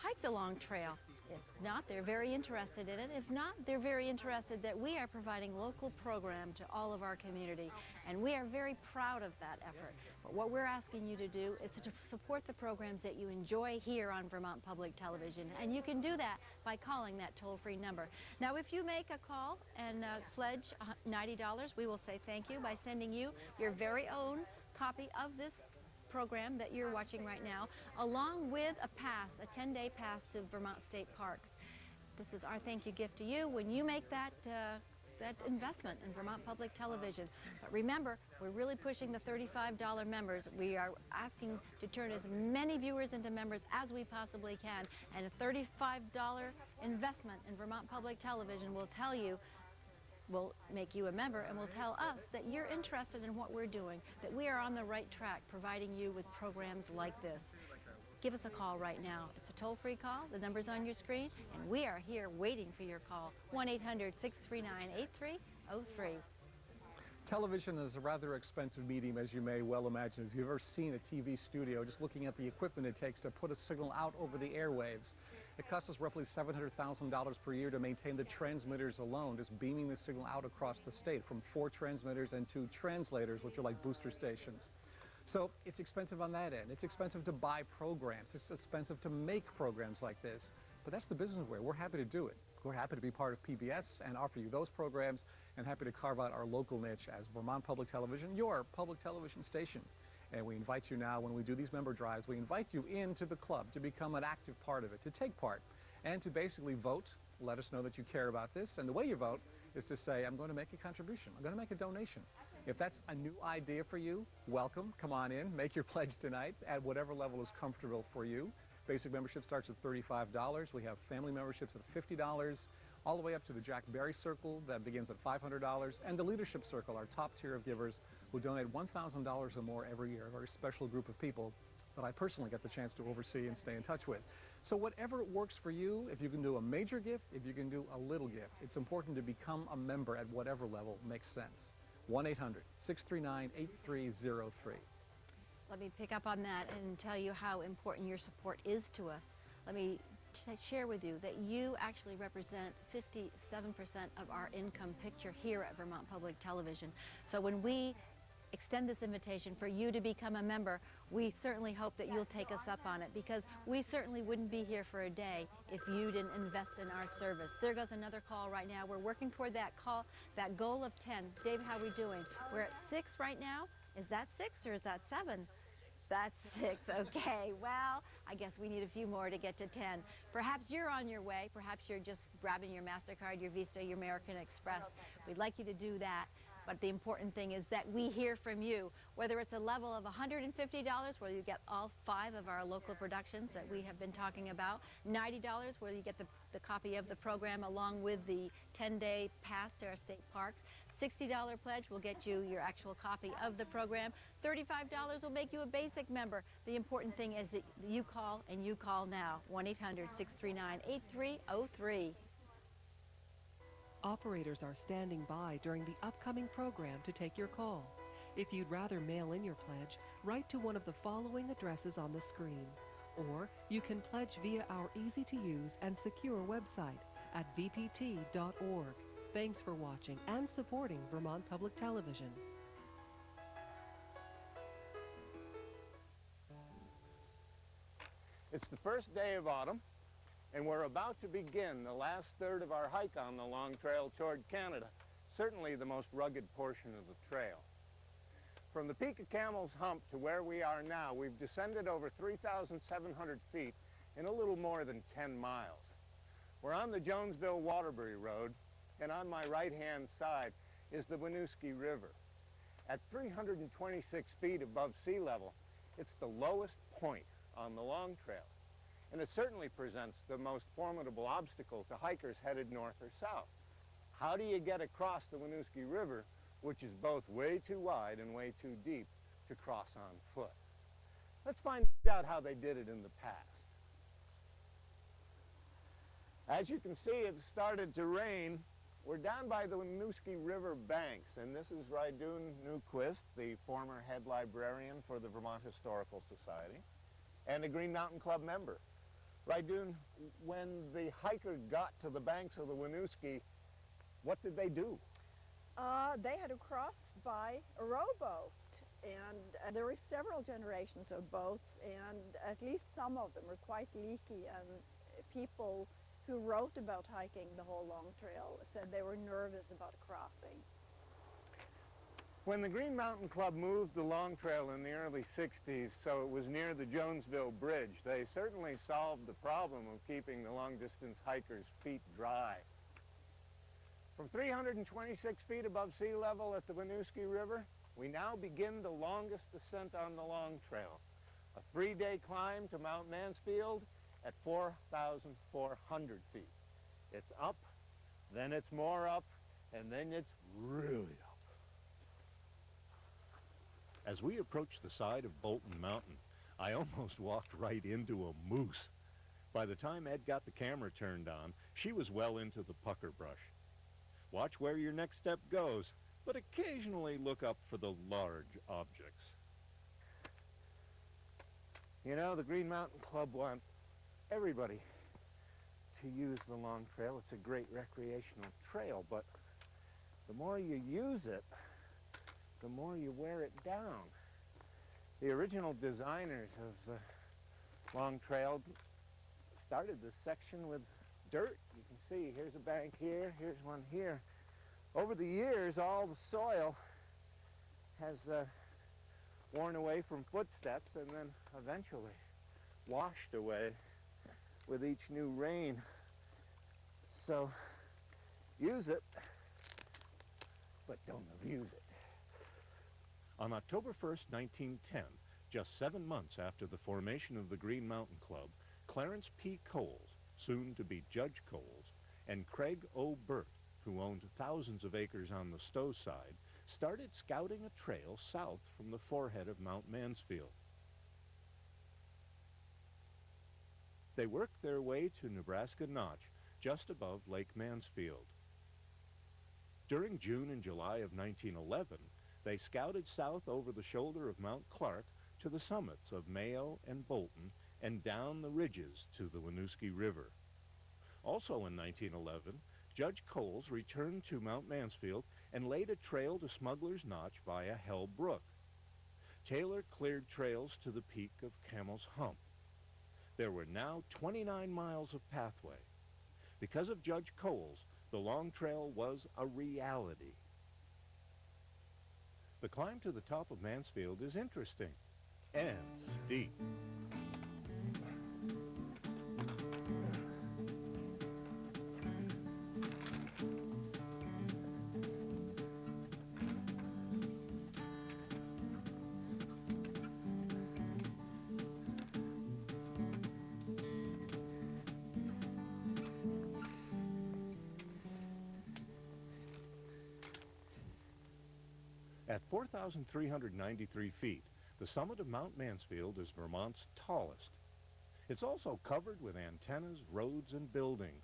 hiked the Long Trail. If not, they're very interested in it. If not, they're very interested that we are providing local program to all of our community, and we are very proud of that effort. But what we're asking you to do is to support the programs that you enjoy here on Vermont Public Television, and you can do that by calling that toll-free number. Now, if you make a call and pledge $90, we will say thank you by sending you your very own copy of this program that you're watching right now, along with a pass, a 10-day pass to Vermont State Parks. This is our thank you gift to you when you make that investment in Vermont Public Television. But remember, we're really pushing the $35 members. We are asking to turn as many viewers into members as we possibly can, and a $35 investment in Vermont Public Television will make you a member and will tell us that you're interested in what we're doing, that we are on the right track providing you with programs like this. Give us a call right now. It's a toll-free call. The number's on your screen, and we are here waiting for your call. 1-800-639-8303. Television is a rather expensive medium, as you may well imagine. If you've ever seen a TV studio, just looking at the equipment it takes to put a signal out over the airwaves, it costs us roughly $700,000 per year to maintain the transmitters alone, just beaming the signal out across the state from 4 transmitters and 2 translators, which are like booster stations. So it's expensive on that end. It's expensive to buy programs. It's expensive to make programs like this. But that's the business we're in. We're happy to do it. We're happy to be part of PBS and offer you those programs, and happy to carve out our local niche as Vermont Public Television, your public television station. And we invite you now, when we do these member drives, we invite you into the club to become an active part of it, to take part, and to basically vote. Let us know that you care about this. And the way you vote is to say, I'm going to make a contribution. I'm going to make a donation. If that's a new idea for you, welcome. Come on in. Make your pledge tonight at whatever level is comfortable for you. Basic membership starts at $35. We have family memberships at $50, all the way up to the Jack Berry Circle that begins at $500, and the Leadership Circle, our top tier of givers who donate $1,000 or more every year, a very special group of people that I personally get the chance to oversee and stay in touch with. So whatever works for you, if you can do a major gift, if you can do a little gift, it's important to become a member at whatever level makes sense. 1-800-639-8303. Let me pick up on that and tell you how important your support is to us. Let me share with you that you actually represent 57% of our income picture here at Vermont Public Television. So when we extend this invitation for you to become a member, we certainly hope that you'll take us up on it, because we certainly wouldn't be here for a day if you didn't invest in our service. There goes another call right now. We're working toward that goal of 10. Dave, how are we doing? We're at 6 right now. Is that 6 or is that 7? That's 6. Okay, well, I guess we need a few more to get to 10. Perhaps you're on your way. Perhaps you're just grabbing your MasterCard, your Visa, your American Express. We'd like you to do that. But the important thing is that we hear from you, whether it's a level of $150, where you get all 5 of our local productions that we have been talking about, $90, where you get the copy of the program along with the 10-day pass to our state parks, $60 pledge will get you your actual copy of the program. $35 will make you a basic member. The important thing is that you call, and you call now. 1-800-639-8303. Operators are standing by during the upcoming program to take your call. If you'd rather mail in your pledge, write to one of the following addresses on the screen. Or you can pledge via our easy-to-use and secure website at vpt.org. Thanks for watching and supporting Vermont Public Television. It's the first day of autumn, and we're about to begin the last third of our hike on the Long Trail toward Canada, certainly the most rugged portion of the trail. From the peak of Camel's Hump to where we are now, we've descended over 3,700 feet in a little more than 10 miles. We're on the Jonesville-Waterbury Road, and on my right-hand side is the Winooski River. At 326 feet above sea level, it's the lowest point on the Long Trail, and it certainly presents the most formidable obstacle to hikers headed north or south. How do you get across the Winooski River, which is both way too wide and way too deep to cross on foot? Let's find out how they did it in the past. As you can see, it started to rain. We're down by the Winooski River banks, and this is Rydun Newquist, the former head librarian for the Vermont Historical Society, and a Green Mountain Club member. Rydun, when the hiker got to the banks of the Winooski, what did they do? They had to cross by a rowboat, and there were several generations of boats, and at least some of them were quite leaky, and people who wrote about hiking the whole Long Trail said they were nervous about crossing. When the Green Mountain Club moved the Long Trail in the early 60s, so it was near the Jonesville Bridge, they certainly solved the problem of keeping the long-distance hikers' feet dry. From 326 feet above sea level at the Winooski River, we now begin the longest ascent on the Long Trail, a 3-day climb to Mount Mansfield at 4,400 feet. It's up, then it's more up, and then it's really up. As we approached the side of Bolton Mountain, I almost walked right into a moose. By the time Ed got the camera turned on, she was well into the pucker brush. Watch where your next step goes, but occasionally look up for the large objects. You know, the Green Mountain Club want everybody to use the Long Trail. It's a great recreational trail, but the more you use it, the more you wear it down. The original designers of the Long Trail started this section with dirt. You can see, here's a bank here, here's one here. Over the years, all the soil has worn away from footsteps and then eventually washed away with each new rain. So use it, but don't abuse it. On October 1st, 1910, just 7 months after the formation of the Green Mountain Club, Clarence P. Coles, soon to be Judge Coles, and Craig O. Burt, who owned thousands of acres on the Stowe side, started scouting a trail south from the forehead of Mount Mansfield. They worked their way to Nebraska Notch, just above Lake Mansfield. During June and July of 1911, they scouted south over the shoulder of Mount Clark to the summits of Mayo and Bolton and down the ridges to the Winooski River. Also in 1911, Judge Coles returned to Mount Mansfield and laid a trail to Smuggler's Notch via Hell Brook. Taylor cleared trails to the peak of Camel's Hump. There were now 29 miles of pathway. Because of Judge Coles, the Long Trail was a reality. The climb to the top of Mansfield is interesting and steep. At 4,393 feet, the summit of Mount Mansfield is Vermont's tallest. It's also covered with antennas, roads, and buildings.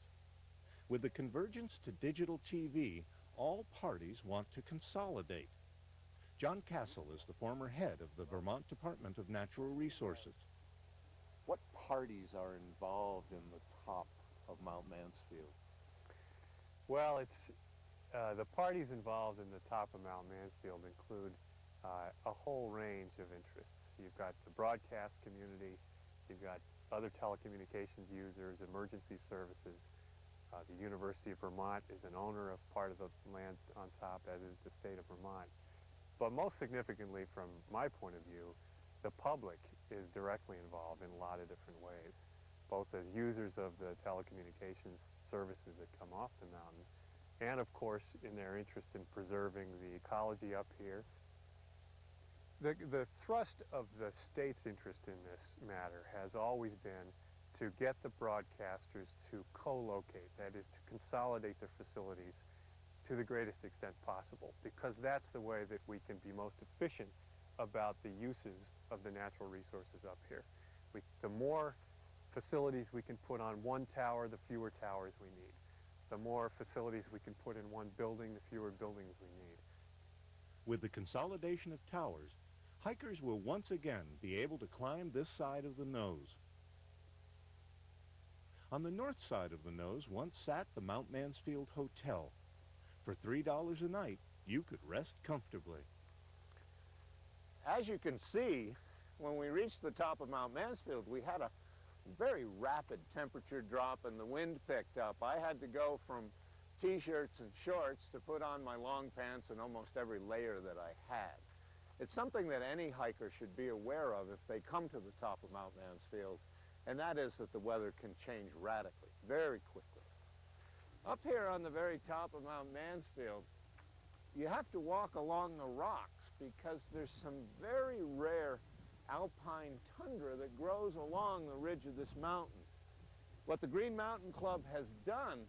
With the convergence to digital TV, all parties want to consolidate. John Castle is the former head of the Vermont Department of Natural Resources. What parties are involved in the top of Mount Mansfield? Well, the parties involved in the top of Mount Mansfield include a whole range of interests. You've got the broadcast community, you've got other telecommunications users, emergency services. The University of Vermont is an owner of part of the land on top, as is the state of Vermont. But most significantly, from my point of view, the public is directly involved in a lot of different ways, both as users of the telecommunications services that come off the mountain, and of course in their interest in preserving the ecology up here. The thrust of the state's interest in this matter has always been to get the broadcasters to co-locate, that is, to consolidate their facilities to the greatest extent possible, because that's the way that we can be most efficient about the uses of the natural resources up here. The more facilities we can put on one tower, the fewer towers we need. The more facilities we can put in one building, the fewer buildings we need. With the consolidation of towers, hikers will once again be able to climb this side of the nose. On the north side of the nose once sat the Mount Mansfield Hotel. For $3 a night, you could rest comfortably. As you can see, when we reached the top of Mount Mansfield, we had a very rapid temperature drop and the wind picked up. I had to go from t-shirts and shorts to put on my long pants and almost every layer that I had. It's something that any hiker should be aware of if they come to the top of Mount Mansfield, and that is that the weather can change radically, very quickly. Up here on the very top of Mount Mansfield, you have to walk along the rocks because there's some very rare alpine tundra that grows along the ridge of this mountain. What the Green Mountain Club has done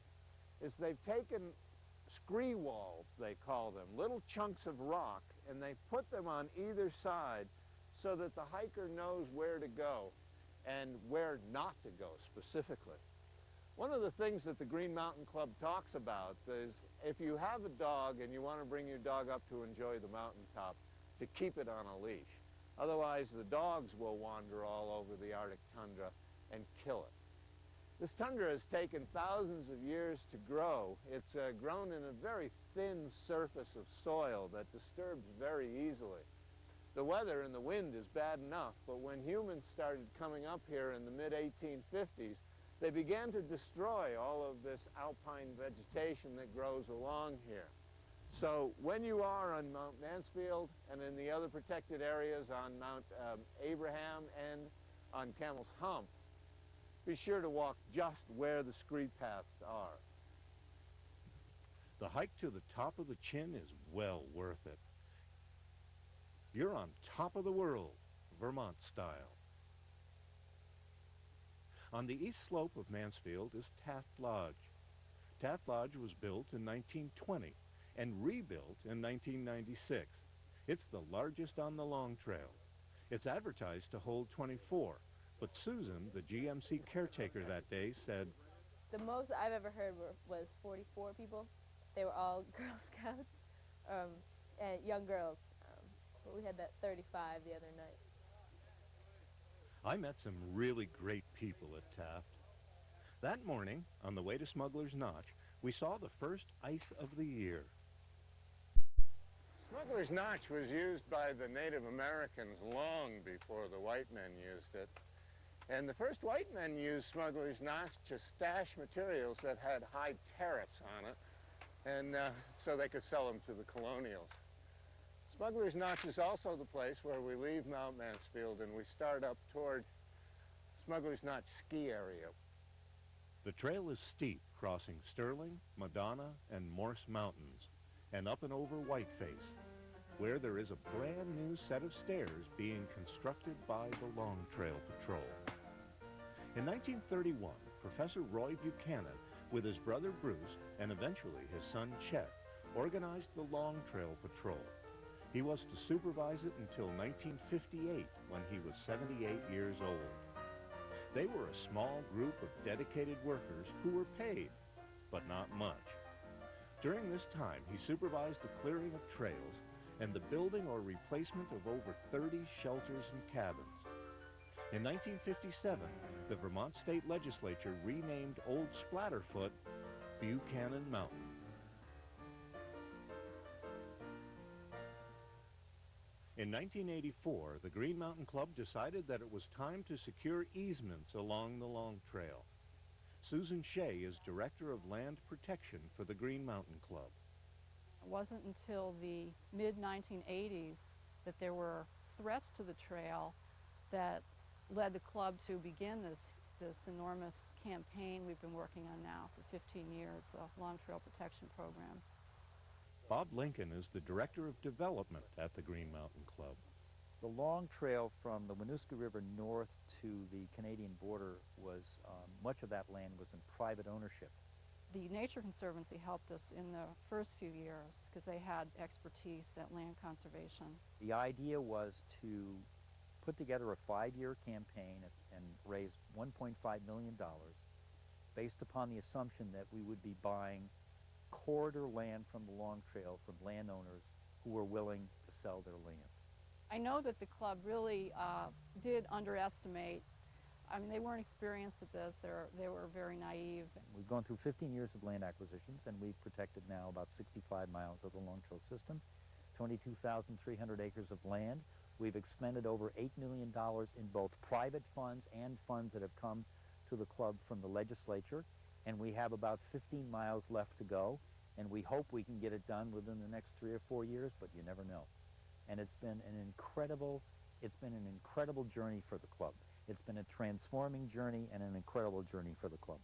is they've taken scree walls, they call them, little chunks of rock, and they put them on either side so that the hiker knows where to go and where not to go specifically. One of the things that the Green Mountain Club talks about is if you have a dog and you want to bring your dog up to enjoy the mountaintop, to keep it on a leash. Otherwise, the dogs will wander all over the Arctic tundra and kill it. This tundra has taken thousands of years to grow. It's grown in a very thin surface of soil that disturbs very easily. The weather and the wind is bad enough, but when humans started coming up here in the mid-1850s, they began to destroy all of this alpine vegetation that grows along here. So when you are on Mount Mansfield and in the other protected areas on Mount Abraham and on Camel's Hump, be sure to walk just where the scree paths are. The hike to the top of the Chin is well worth it. You're on top of the world, Vermont style. On the east slope of Mansfield is Taft Lodge. Taft Lodge was built in 1920 and rebuilt in 1996. It's the largest on the Long Trail. It's advertised to hold 24, but Susan, the GMC caretaker that day, said, "The most I've ever heard was 44 people. They were all Girl Scouts and young girls. But we had that 35 the other night." I met some really great people at Taft. That morning, on the way to Smuggler's Notch, we saw the first ice of the year. Smuggler's Notch was used by the Native Americans long before the white men used it. And the first white men used Smuggler's Notch to stash materials that had high tariffs on it, and so they could sell them to the colonials. Smuggler's Notch is also the place where we leave Mount Mansfield and we start up toward Smuggler's Notch ski area. The trail is steep, crossing Sterling, Madonna, and Morse Mountains, and up and over Whiteface, where there is a brand new set of stairs being constructed by the Long Trail Patrol. In 1931, Professor Roy Buchanan, with his brother Bruce and eventually his son Chet, organized the Long Trail Patrol. He was to supervise it until 1958, when he was 78 years old. They were a small group of dedicated workers who were paid, but not much. During this time, he supervised the clearing of trails and the building or replacement of over 30 shelters and cabins. In 1957, the Vermont State Legislature renamed Old Splatterfoot Buchanan Mountain. In 1984, the Green Mountain Club decided that it was time to secure easements along the Long Trail. Susan Shea is Director of Land Protection for the Green Mountain Club. It wasn't until the mid-1980s that there were threats to the trail that led the club to begin this enormous campaign we've been working on now for 15 years, the Long Trail Protection Program. Bob Lincoln is the Director of Development at the Green Mountain Club. The Long Trail from the Winooski River north to the Canadian border was, much of that land was in private ownership. The Nature Conservancy helped us in the first few years because they had expertise at land conservation. The idea was to put together a 5-year campaign and raise $1.5 million based upon the assumption that we would be buying corridor land from the Long Trail from landowners who were willing to sell their land. I know that the club really did underestimate. I mean, they weren't experienced at this. They were very naive. We've gone through 15 years of land acquisitions, and we've protected now about 65 miles of the Long Trail system, 22,300 acres of land. We've expended over $8 million in both private funds and funds that have come to the club from the legislature, and we have about 15 miles left to go, and we hope we can get it done within the next 3 or 4 years, but you never know. And it's been an incredible journey for the club. It's been a transforming journey and an incredible journey for the club.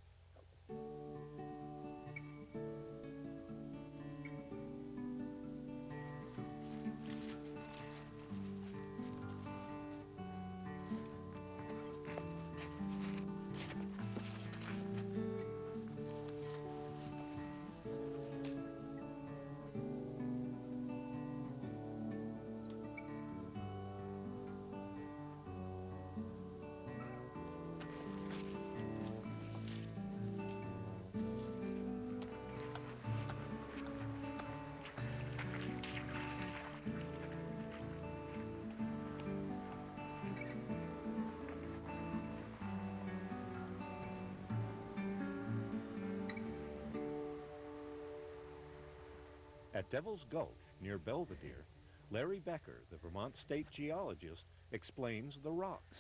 At Devil's Gulch, near Belvedere, Larry Becker, the Vermont State geologist, explains the rocks.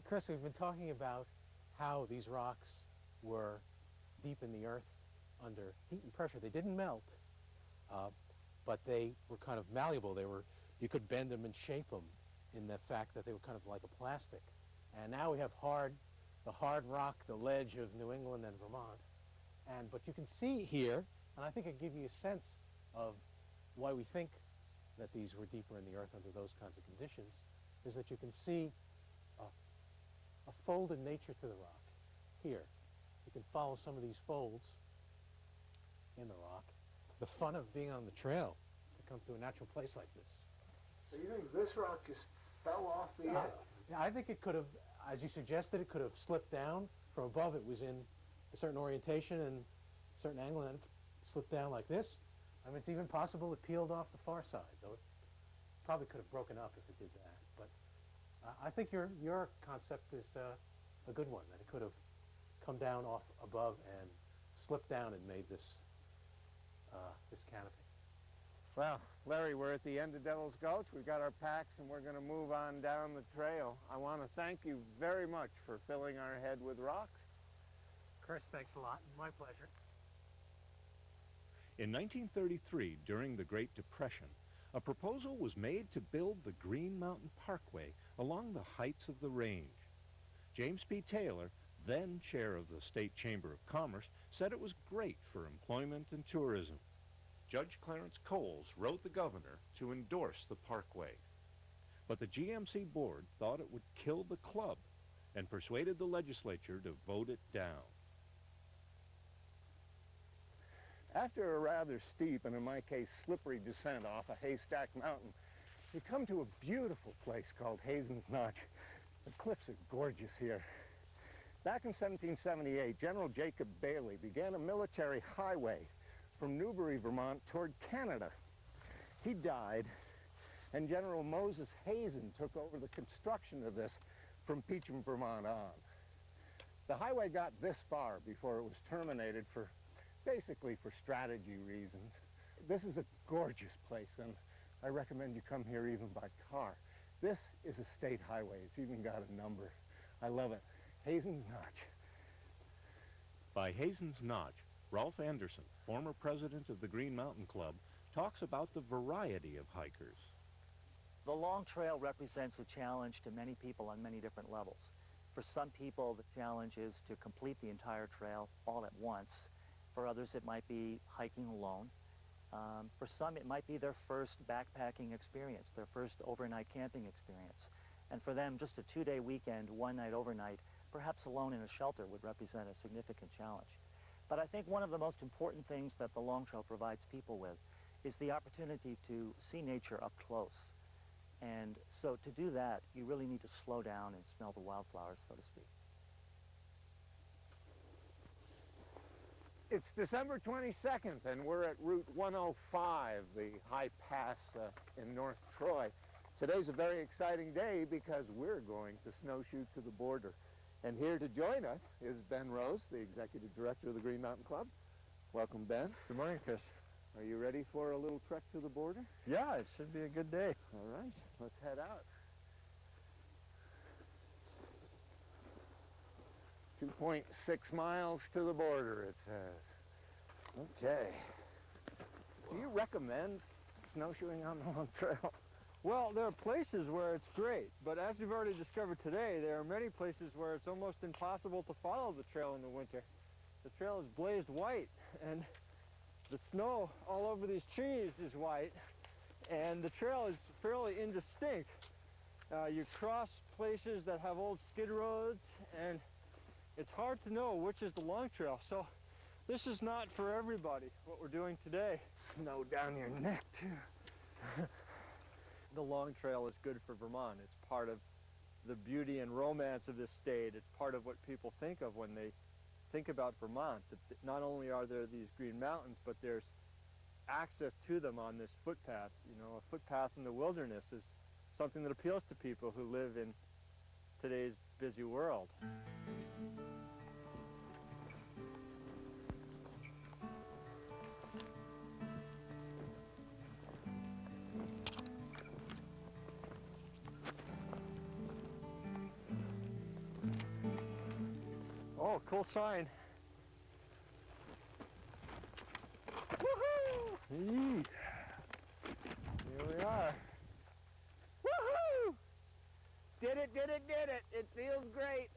Chris, we've been talking about how these rocks were deep in the earth under heat and pressure. They didn't melt, but they were kind of malleable. You could bend them and shape them in the fact that they were kind of like a plastic. And now we have the hard rock, the ledge of New England and Vermont. But you can see here, and I think it gives you a sense of why we think that these were deeper in the earth under those kinds of conditions, is that you can see a folded nature to the rock here. You can follow some of these folds in the rock. The fun of being on the trail to come to a natural place like this. So you think this rock just fell off the edge? Yeah, I think it could have, as you suggested, it could have slipped down from above. It was in a certain orientation and a certain angle, and it slipped down like this. I mean, it's even possible it peeled off the far side, though it probably could have broken up if it did that. But I think your concept is a good one, that it could have come down off above and slipped down and made this this canopy. Well, Larry, we're at the end of Devil's Gulch. We've got our packs, and we're going to move on down the trail. I want to thank you very much for filling our head with rocks. Chris, thanks a lot. My pleasure. In 1933, during the Great Depression, a proposal was made to build the Green Mountain Parkway along the heights of the range. James P. Taylor, then chair of the State Chamber of Commerce, said it was great for employment and tourism. Judge Clarence Coles wrote the governor to endorse the parkway. But the GMC board thought it would kill the club and persuaded the legislature to vote it down. After a rather steep, and in my case, slippery descent off a haystack mountain, you come to a beautiful place called Hazen's Notch. The cliffs are gorgeous here. Back in 1778, General Jacob Bailey began a military highway from Newbury, Vermont toward Canada. He died, and General Moses Hazen took over the construction of this from Peacham, Vermont on. The highway got this far before it was terminated basically for strategy reasons. This is a gorgeous place, and I recommend you come here even by car. This is a state highway. It's even got a number. I love it. Hazen's Notch. By Hazen's Notch, Rolf Anderson, former president of the Green Mountain Club, talks about the variety of hikers. The long trail represents a challenge to many people on many different levels. For some people, the challenge is to complete the entire trail all at once. For others, it might be hiking alone. For some, it might be their first backpacking experience, their first overnight camping experience. And for them, just a 2-day weekend, 1 night overnight, perhaps alone in a shelter, would represent a significant challenge. But I think one of the most important things that the long trail provides people with is the opportunity to see nature up close. And so to do that, you really need to slow down and smell the wildflowers, so to speak. It's December 22nd, and we're at Route 105, the high pass in North Troy. Today's a very exciting day because we're going to snowshoe to the border. And here to join us is Ben Rose, the executive director of the Green Mountain Club. Welcome, Ben. Good morning, Chris. Are you ready for a little trek to the border? Yeah, it should be a good day. All right, let's head out. 2.6 miles to the border, it says. Okay. Do you recommend snowshoeing on the long trail? Well, there are places where it's great, but as we've already discovered today, there are many places where it's almost impossible to follow the trail in the winter. The trail is blazed white, and the snow all over these trees is white, and the trail is fairly indistinct. You cross places that have old skid roads, and it's hard to know which is the long trail. So this is not for everybody, what we're doing today. Snow down your neck, too. The long trail is good for Vermont. It's part of the beauty and romance of this state. It's part of what people think of when they think about Vermont. That not only are there these green mountains, but there's access to them on this footpath. You know, a footpath in the wilderness is something that appeals to people who live in today's busy world. Oh, cool sign. Woohoo! Here we are. Woohoo! Did it, did it, did it. It feels great.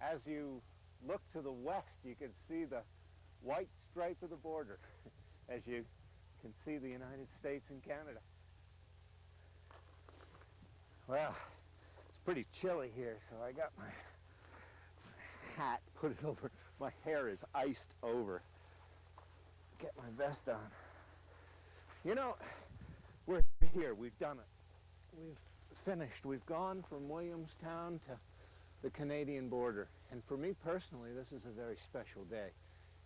As you look to the west, you can see the white stripe of the border, as you can see the United States and Canada. Well, it's pretty chilly here, so I got my hat, put it over. My hair is iced over. Get my vest on. You know, we're here. We've done it. We've finished. We've gone from Williamstown to the Canadian border. And for me personally, this is a very special day.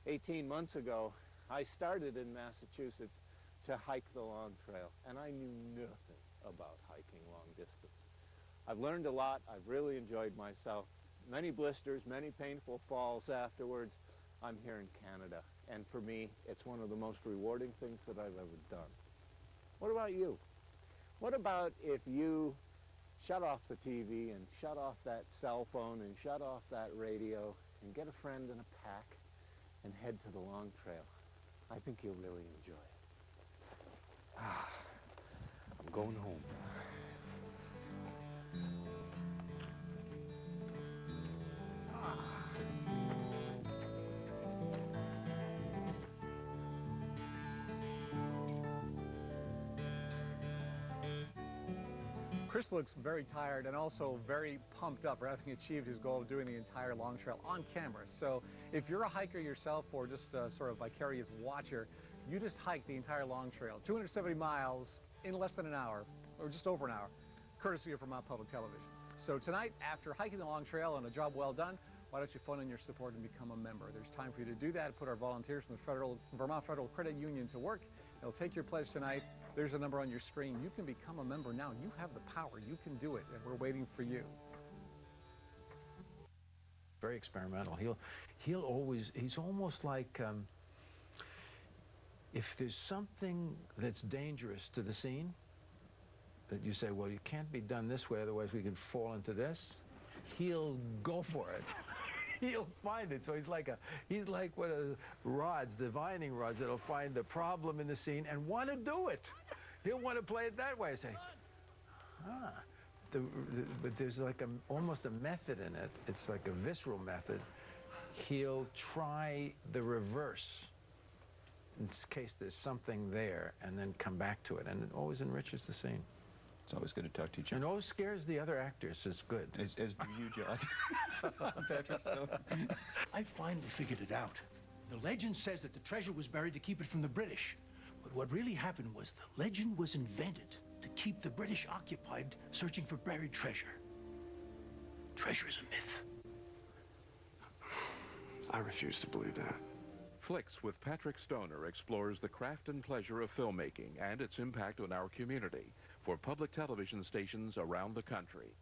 18 months ago, I started in Massachusetts to hike the Long Trail, and I knew nothing about hiking long distance. I've learned a lot. I've really enjoyed myself. Many blisters, many painful falls afterwards. I'm here in Canada, and for me, it's one of the most rewarding things that I've ever done. What about you? What about if you shut off the TV and shut off that cell phone and shut off that radio and get a friend and a pack and head to the Long Trail? I think you'll really enjoy it. I'm going home. Chris looks very tired and also very pumped up for having achieved his goal of doing the entire long trail on camera. So if you're a hiker yourself or just sort of vicarious watcher, you just hiked the entire long trail, 270 miles in less than an hour, or just over an hour, courtesy of Vermont Public Television. So tonight, after hiking the long trail and a job well done, why don't you phone in your support and become a member? There's time for you to do that. Put our volunteers from the Vermont Federal Credit Union to work. They'll take your pledge tonight. There's a number on your screen. You can become a member now. You have the power. You can do it, and we're waiting for you. Very experimental. He's almost like, if there's something that's dangerous to the scene, that you say, well, you can't be done this way, otherwise we could fall into this, he'll go for it. He'll find it. So he's like one of the rods, divining rods, that'll find the problem in the scene and want to do it. He'll want to play it that way. Say, but there's like almost a method in it. It's like a visceral method. He'll try the reverse in case there's something there, and then come back to it, and it always enriches the scene. It's always good to talk to you, John. And always scares the other actors. It's good. As do you, John. Patrick Stone. I finally figured it out. The legend says that the treasure was buried to keep it from the British. But what really happened was the legend was invented to keep the British occupied searching for buried treasure. Treasure is a myth. I refuse to believe that. Flicks with Patrick Stoner explores the craft and pleasure of filmmaking and its impact on our community for public television stations around the country.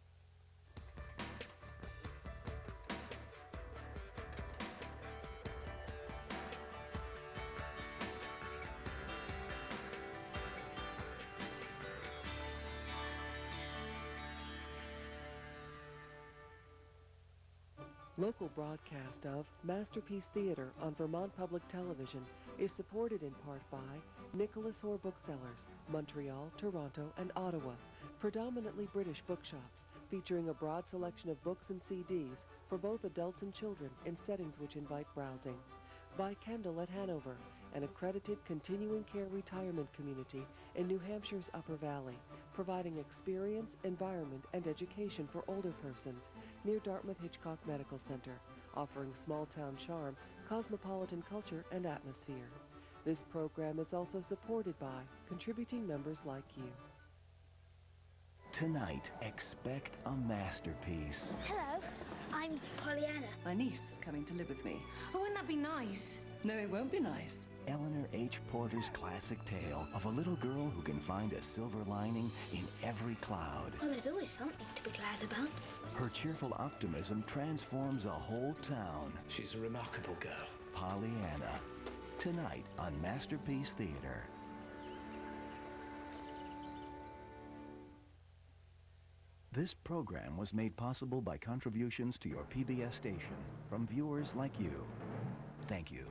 Local broadcast of Masterpiece Theater on Vermont Public Television is supported in part by Nicholas Hoare Booksellers, Montreal, Toronto, and Ottawa, predominantly British bookshops featuring a broad selection of books and CDs for both adults and children in settings which invite browsing. By Kendall at Hanover, an accredited continuing care retirement community in New Hampshire's Upper Valley, providing experience, environment, and education for older persons near Dartmouth Hitchcock Medical Center, offering small-town charm, cosmopolitan culture, and atmosphere. This program is also supported by contributing members like you. Tonight, expect a masterpiece. Hello, I'm Pollyanna. My niece is coming to live with me. Oh, wouldn't that be nice? No, it won't be nice. Eleanor H. Porter's classic tale of a little girl who can find a silver lining in every cloud. Well, there's always something to be glad about. Her cheerful optimism transforms a whole town. She's a remarkable girl. Pollyanna. Tonight on Masterpiece Theater. This program was made possible by contributions to your PBS station from viewers like you. Thank you.